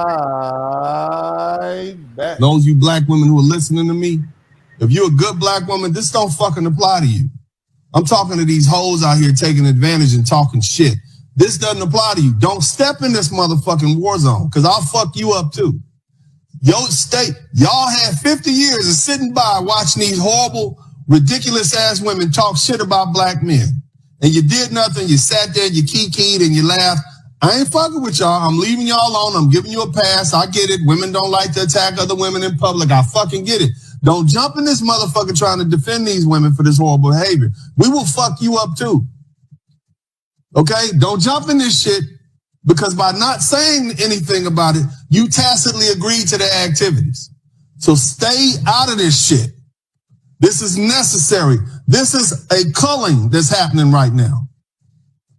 back. Those you black women who are listening to me, if you're a good black woman, this don't fucking apply to you. I'm talking to these hoes out here taking advantage and talking shit. This doesn't apply to you. Don't step in this motherfucking war zone, because I'll fuck you up too. Y'all had 50 years of sitting by watching these horrible, ridiculous ass women talk shit about black men. And you did nothing. You sat there, you kikied, and you laughed. I ain't fucking with y'all. I'm leaving y'all alone. I'm giving you a pass. I get it. Women don't like to attack other women in public. I fucking get it. Don't jump in this motherfucker trying to defend these women for this horrible behavior. We will fuck you up too. Okay? Don't jump in this shit, because by not saying anything about it, you tacitly agree to their activities. So stay out of this shit. This is necessary. This is a culling that's happening right now.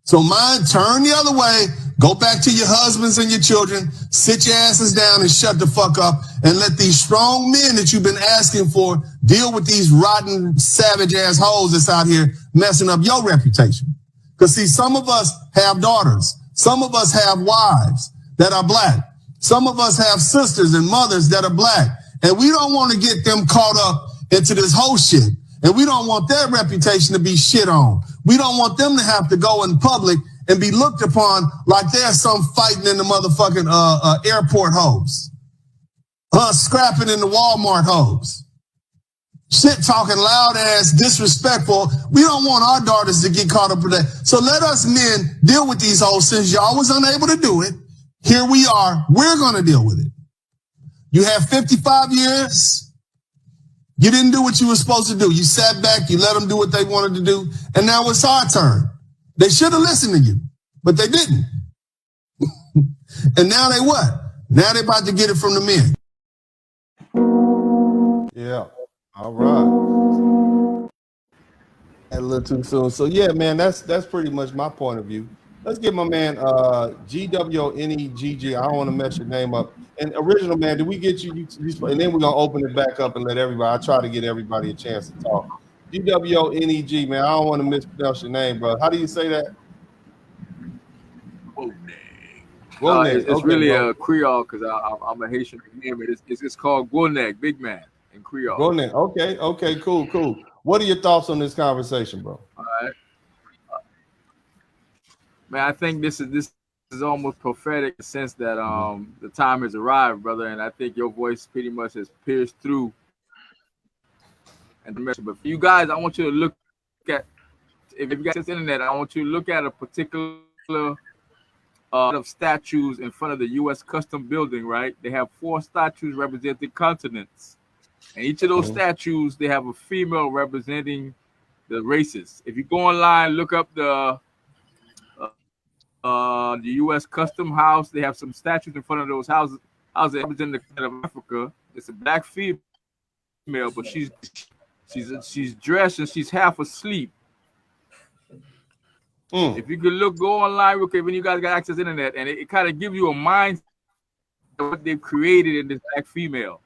So mind, turn the other way, go back to your husbands and your children, sit your asses down and shut the fuck up, and let these strong men that you've been asking for deal with these rotten, savage ass hoes that's out here messing up your reputation. Because see, some of us have daughters. Some of us have wives that are black. Some of us have sisters and mothers that are black. And we don't want to get them caught up into this whole shit. And we don't want their reputation to be shit on. We don't want them to have to go in public and be looked upon like they're some fighting in the motherfucking airport hose. Scrapping in the Walmart hose. Shit talking loud ass, disrespectful. We don't want our daughters to get caught up with that. So let us men deal with these hoes. Since y'all was unable to do it, here we are. We're going to deal with it. You have 55 years. You didn't do what you were supposed to do. You sat back, you let them do what they wanted to do, and now it's our turn. They should have listened to you, but they didn't. And now they what? Now they about to get it from the men. Yeah. All right. A little too soon. So yeah, man, that's pretty much my point of view. Let's get my man GWNEGG. I don't want to mess your name up. And original man, did we get you? And then we're gonna open it back up and let everybody. I try to get everybody a chance to talk. GWNEG, man. I don't want to mispronounce your name, bro. How do you say that? It's really a Creole because I'm a Haitian name. It's called Gwonek, big man in Creole. Gwonek. Okay, cool. What are your thoughts on this conversation, bro? All right. Man, I think this is almost prophetic in the sense that the time has arrived, brother, and I think your voice pretty much has pierced through. And but for you guys, I want you to look at, if you got this internet, I want you to look at a particular of statues in front of the U.S. Custom Building, right? They have 4 statues representing continents. And each of those statues, they have a female representing the races. If you go online, look up the U.S. Custom House, they have some statues in front of those houses representing the continent of Africa. It's a black female, but she's dressed and she's half asleep. If you could go online, okay, when you guys got access to the internet, and it kind of gives you a mindset of what they've created in this black female.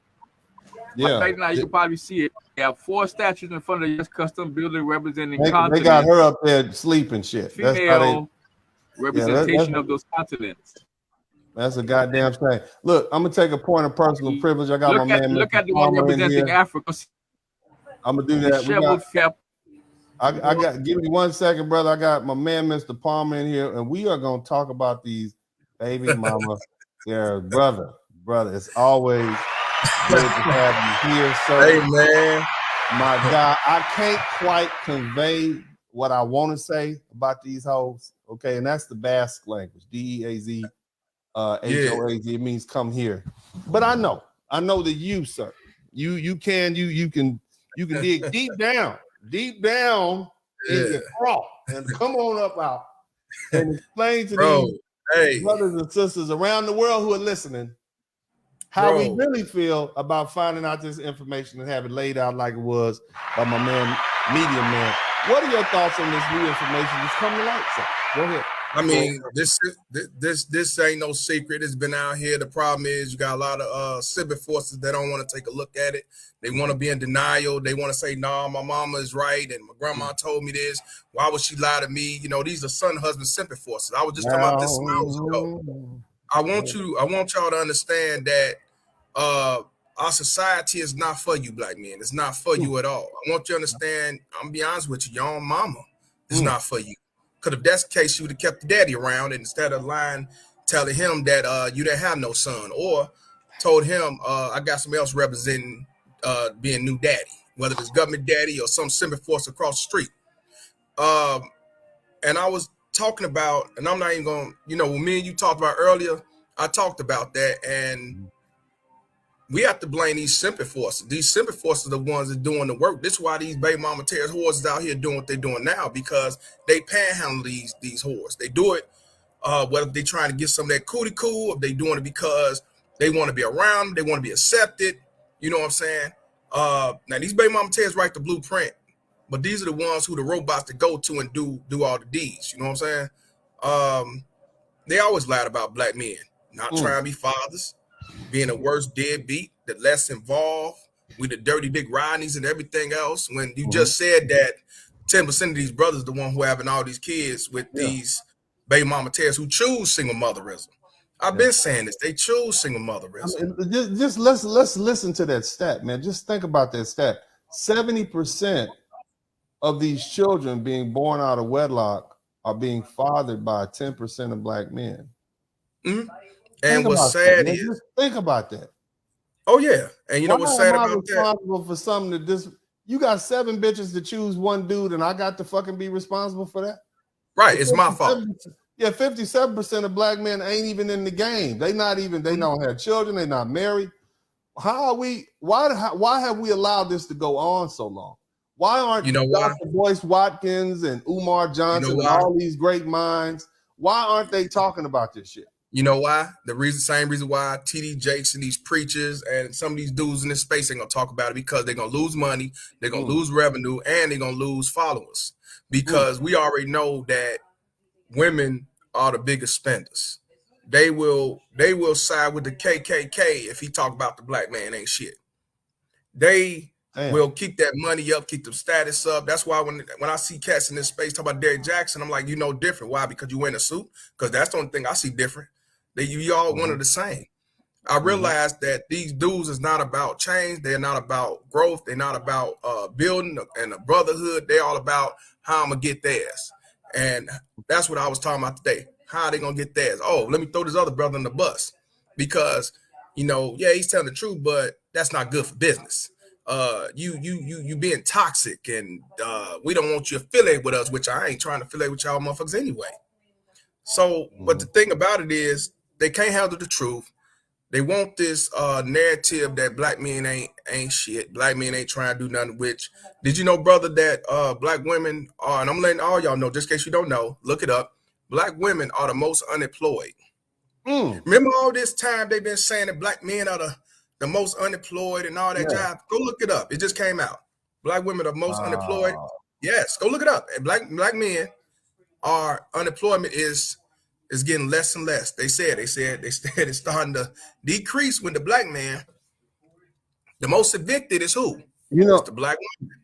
Yeah. Right now, you can probably see it. They have 4 statues in front of the U.S. Custom Building representing They continents. got her up there sleeping shit. Female representation of those continents. That's a goddamn shame. Look, I'm gonna take a point of personal privilege. I got my man. Look at the one representing Africa. I'm gonna do that. I got. Give me 1 second, brother. I got my man, Mr. Palmer, in here, and we are gonna talk about these baby mama. Yeah, brother. It's always good to have you here, sir. Hey, man. My God, I can't quite convey what I want to say about these hoes. Okay, and that's the Basque language, DEAZ, HOAZ. It means come here. But I know that you, sir, you can dig deep down in your craw and come on up out and explain to these brothers and sisters around the world who are listening how we really feel about finding out this information and have it laid out like it was by my man, Medium Man. What are your thoughts on this new information that's coming to light, sir? Go ahead. I mean, this ain't no secret. It's been out here. The problem is you got a lot of civic forces that don't want to take a look at it. They want to be in denial. They want to say, "No, my mama is right, and my grandma told me this. Why would she lie to me?" You know, these are son, husband, civic forces. I was just talking about this some hours ago. I want y'all to understand that our society is not for you, black men. It's not for you at all. I want you to understand. I'm gonna be honest with you. Your own mama is not for you. Because if that's the case, you would have kept the daddy around, and instead of lying, telling him that you didn't have no son, or told him I got somebody else representing being new daddy, whether it's government daddy or some civic force across the street. And I was talking about, and I'm not even going to, when me and you talked about earlier, I talked about that, and we have to blame these sympathy forces. These sympathy forces are the ones that are doing the work. This is why these baby mama terrorist whores is out here doing what they're doing now, because they panhandle these whores. They do it whether they're trying to get some of that cootie cool, or they doing it because they want to be around, they want to be accepted. You know what I'm saying? Now these baby mama terrorists write the blueprint, but these are the ones who the robots to go to and do all the deeds. You know what I'm saying? They always lied about black men not trying to be fathers, being a worse deadbeat, the less involved with the dirty dick Rodneys and everything else. When you just said that 10% of these brothers the one who having all these kids with these baby mama terrorists who choose single motherism. I've been saying this. They choose single motherism. I mean, just let's listen to that stat, man. Just think about that stat. 70% of these children being born out of wedlock are being fathered by 10% of black men. And what's sad is, just think about that. Oh yeah, and you know what's sad about that? Responsible for something that this. You got 7 bitches to choose one dude, and I got to fucking be responsible for that. Right, it's my fault. Yeah, 57% of black men ain't even in the game. They don't have children. They're not married. How are we? Why have we allowed this to go on so long? Why aren't Dr. Boyce Watkins and Umar Johnson and all these great minds? Why aren't they talking about this shit? You know why? Same reason why TD Jakes and these preachers and some of these dudes in this space ain't gonna talk about it, because they're gonna lose money, they're gonna lose revenue, and they're gonna lose followers. Because we already know that women are the biggest spenders. They will side with the KKK if he talk about the black man ain't shit. They will keep that money up, keep the status up. That's why when I see cats in this space talk about Derrick Jackson, I'm like, different. Why? Because you wearing a suit? Because that's the only thing I see different. You all one of the same. I realized that these dudes is not about change. They're not about growth. They're not about building and a brotherhood. They're all about how I'm gonna get theirs. And that's what I was talking about today. How are they gonna get theirs? Oh, let me throw this other brother in the bus because, yeah, he's telling the truth, but that's not good for business. You being toxic, and we don't want you affiliate with us, which I ain't trying to affiliate with y'all motherfuckers anyway. So, but the thing about it is, they can't handle the truth. They want this narrative that black men ain't shit. Black men ain't trying to do nothing. Which, did you know, brother, that black women are, and I'm letting all y'all know, just in case you don't know, look it up. Black women are the most unemployed. Remember all this time they've been saying that black men are the most unemployed and all that job? Go look it up. It just came out. Black women are most unemployed. Yes, go look it up. And black men are unemployment is getting less and less. They said it's starting to decrease when the black man, the most evicted is who? It's the black woman.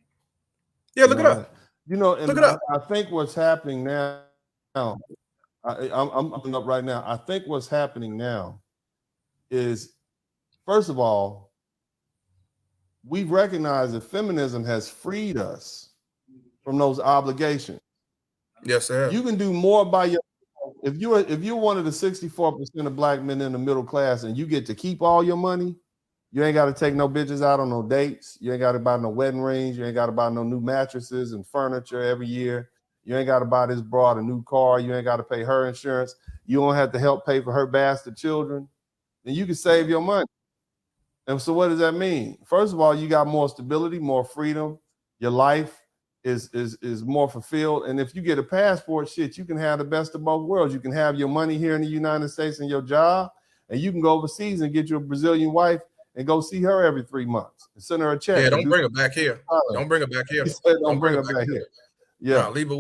Yeah, look it up. And look it up. I think what's happening now, I'm looking up right now. I think what's happening now is, first of all, we recognize that feminism has freed us from those obligations. Yes, sir. You can do more by yourself. If you're one of the 64% of black men in the middle class and you get to keep all your money, you ain't got to take no bitches out on no dates. You ain't got to buy no wedding rings. You ain't got to buy no new mattresses and furniture every year. You ain't got to buy this broad a new car. You ain't got to pay her insurance. You don't have to help pay for her bastard children. Then you can save your money. And so what does that mean? First of all, you got more stability, more freedom. Your life is more fulfilled. And if you get a passport, shit, you can have the best of both worlds. You can have your money here in the United States and your job, and you can go overseas and get you a Brazilian wife and go see her every 3 months and send her a check. Yeah, don't bring her back here. Don't bring her back here. Don't bring her back here. Yeah, no, leave her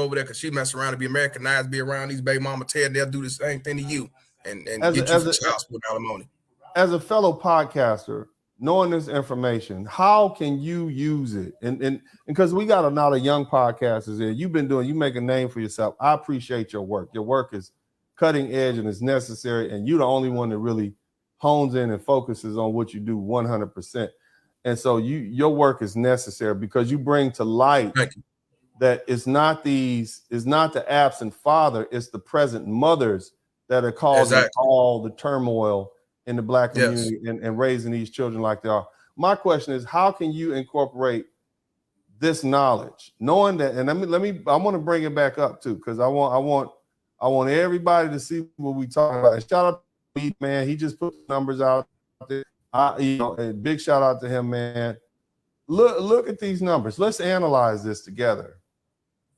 over there because she mess around and be Americanized, be around these baby mama Ted. They'll do the same thing to you and get you for child support alimony. As a fellow podcaster, knowing this information, how can you use it? And because we got a lot of young podcasters here, you make a name for yourself. I appreciate your work. Your work is cutting edge and is necessary, and you're the only one that really hones in and focuses on what you do 100%. And so your work is necessary because you bring to light that it's not the absent father, it's the present mothers that are causing all the turmoil in the black community and raising these children like they are. My question is, how can you incorporate this knowledge, knowing that? And I want to bring it back up too, because I want everybody to see what we talking about. And shout out to me, man. He just put the numbers out there. A big shout out to him, man. Look at these numbers. Let's analyze this together.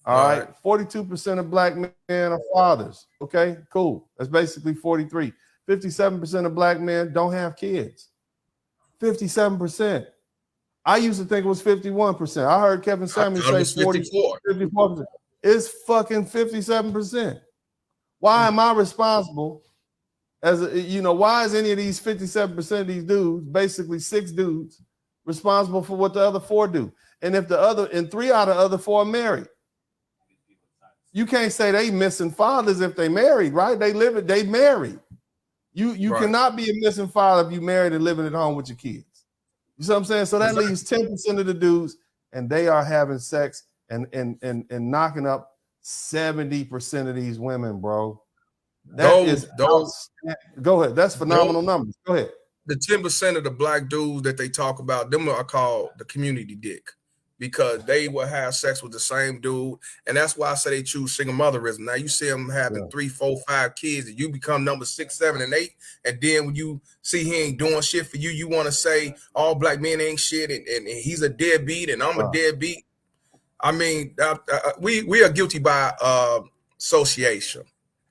All right. 42% of black men are fathers. Okay, cool. That's basically 43. 57% of black men don't have kids. 57%. I used to think it was 51%. I heard Kevin Samuels say 54%. It's fucking 57%. Why am I responsible why is any of these 57% of these dudes, basically 6 dudes, responsible for what the other 4 do? And if 3 out of the other 4 are married, you can't say they missing fathers if they married, right? They married. You cannot be a missing father if you married and living at home with your kids. You see what I'm saying? So that leaves 10% of the dudes, and they are having sex and knocking up 70% of these women, bro. Go ahead. That's phenomenal numbers. Go ahead. The 10% of the black dudes that they talk about, them are called the community dick, because they will have sex with the same dude. And that's why I say they choose single motherism. Now you see them having 3, 4, 5 kids, and you become number 6, 7, and 8. And then when you see he ain't doing shit for you, you want to say all black men ain't shit, and he's a deadbeat, and I'm a deadbeat. I mean, we are guilty by association.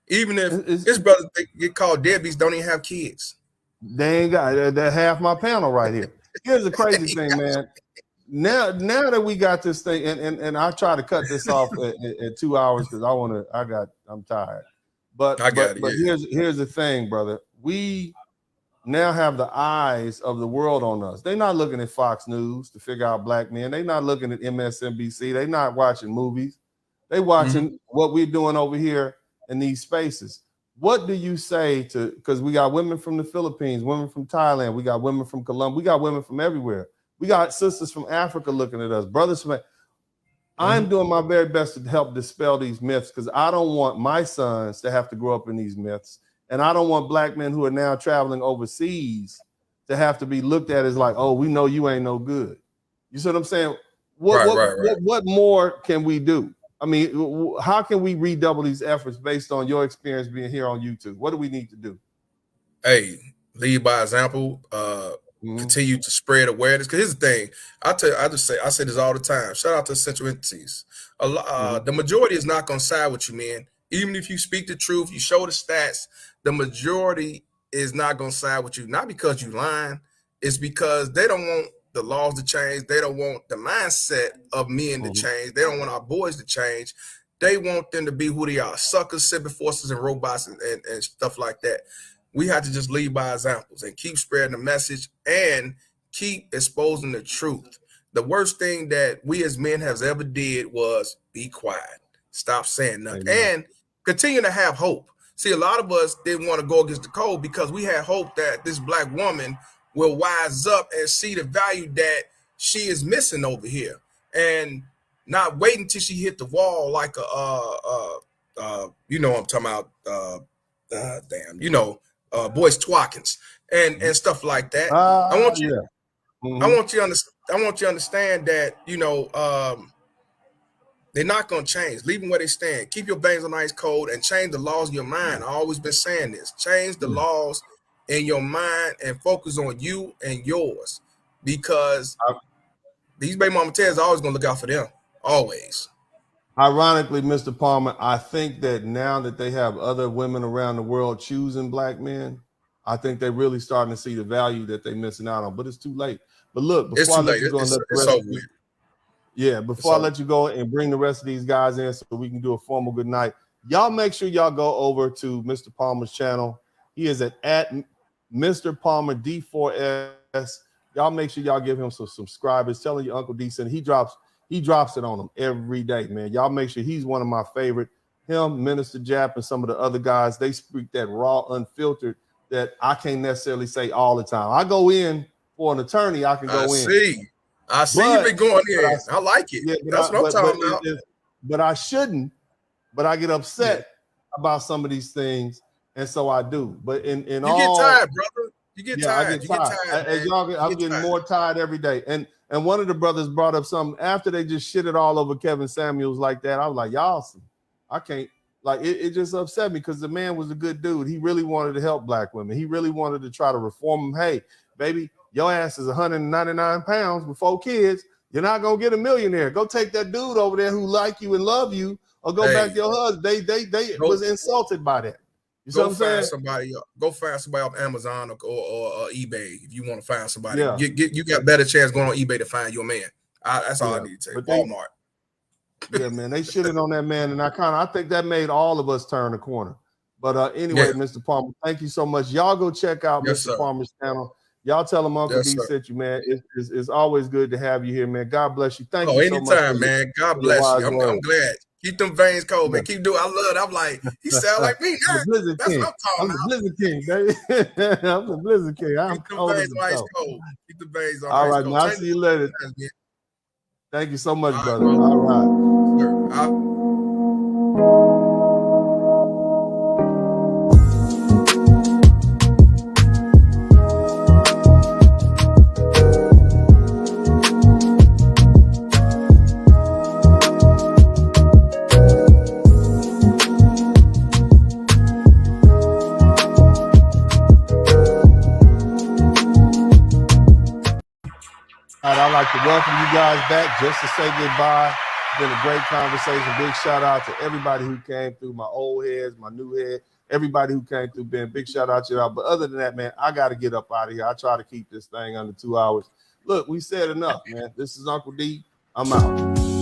Even if his brothers get called deadbeats, don't even have kids. They ain't got that. Half my panel right here. Here's the crazy thing, man. Now that we got this thing, and I try to cut this off at 2 hours because I'm tired. But here's the thing, brother. We now have the eyes of the world on us. They're not looking at Fox News to figure out black men. They're not looking at MSNBC. They're not watching movies. They watching what we're doing over here in these spaces. What do you say to, because we got women from the Philippines, women from Thailand, we got women from Colombia, we got women from everywhere. We got sisters from Africa looking at us, brothers from. I'm doing my very best to help dispel these myths because I don't want my sons to have to grow up in these myths. And I don't want black men who are now traveling overseas to have to be looked at as like, oh, we know you ain't no good. You see what I'm saying? What more can we do? I mean, how can we redouble these efforts based on your experience being here on YouTube? What do we need to do? Hey, lead by example. Continue to spread awareness. Because here's the thing, I say this all the time. Shout out to essential entities. The majority is not gonna side with you, man. Even if you speak the truth, you show the stats, the majority is not gonna side with you. Not because you lying, it's because they don't want the laws to change. They don't want the mindset of men to change. They don't want our boys to change. They want them to be who they are, suckers, cyber forces, and robots and stuff like that. We have to just lead by examples and keep spreading the message and keep exposing the truth. The worst thing that we as men have ever did was be quiet, stop saying nothing, and continue to have hope. See, a lot of us didn't want to go against the code because we had hope that this black woman will wise up and see the value that she is missing over here, and not wait until she hit the wall like you know what I'm talking about, boys twackings and stuff like that. I want you to understand that, they're not going to change. Leave them where they stand. Keep your bangs on ice cold and change the laws in your mind. I've always been saying this. Change the laws in your mind and focus on you and yours, because these baby mama Ted's always going to look out for them. Always. Ironically, Mr. Palmer, I think that now that they have other women around the world choosing black men, I think they're really starting to see the value that they're missing out on. But it's too late. But look, before I let you go and let the rest of you, before I let you go and bring the rest of these guys in so we can do a formal good night, y'all make sure y'all go over to Mr. Palmer's channel. He is at Mr. Palmer D4S. Y'all make sure y'all give him some subscribers. Telling you Uncle D said he drops it on them every day, man. Y'all make sure he's one of my favorite. Him, Minister Jap, and some of the other guys, they speak that raw, unfiltered that I can't necessarily say all the time. I go in for an attorney, I can go in. I see you been going in. I like it. Yeah, that's what I'm talking about. But I shouldn't. But I get upset about some of these things, and so I do. But you get tired, brother. You get tired. I get tired. As y'all, I'm getting more tired every day. And one of the brothers brought up something after they just shitted all over Kevin Samuels like that. I was like, y'all, I can't. Like, it just upset me because the man was a good dude. He really wanted to help black women. He really wanted to try to reform them. Hey, baby, your ass is 199 pounds with 4 kids. You're not going to get a millionaire. Go take that dude over there who like you and love you, or go back to your husband. They was insulted by that. You see what I'm saying? Go find somebody off Amazon or eBay if you want to find somebody. Yeah. You got better chance going on eBay to find your man. That's all I need to say. Walmart. Yeah, man, they shitted on that man, and I think that made all of us turn the corner. But anyway, Mr. Palmer, thank you so much. Y'all go check out Mr. Palmer's channel. Y'all tell him Uncle D sent you, man. It's always good to have you here, man. God bless you. Thank you so much. Anytime, man. God bless you. I'm glad. Keep them veins cold, man. Keep doing. I love it. I'm like, he sound like me. I'm the Blizzard King. I'm the Blizzard King, baby. I'm the Blizzard King. I'm Keep them veins on ice cold. Keep the veins on all ice right, cold. Man, I'll see you later. Thank you so much, brother. All right. I'd like to welcome you guys back just to say goodbye. It's been a great conversation. Big shout out to everybody who came through, my old heads, my new head, everybody who came through, Ben. Big shout out to y'all. But other than that, man, I got to get up out of here. I try to keep this thing under 2 hours. Look, we said enough, man. This is Uncle D. I'm out.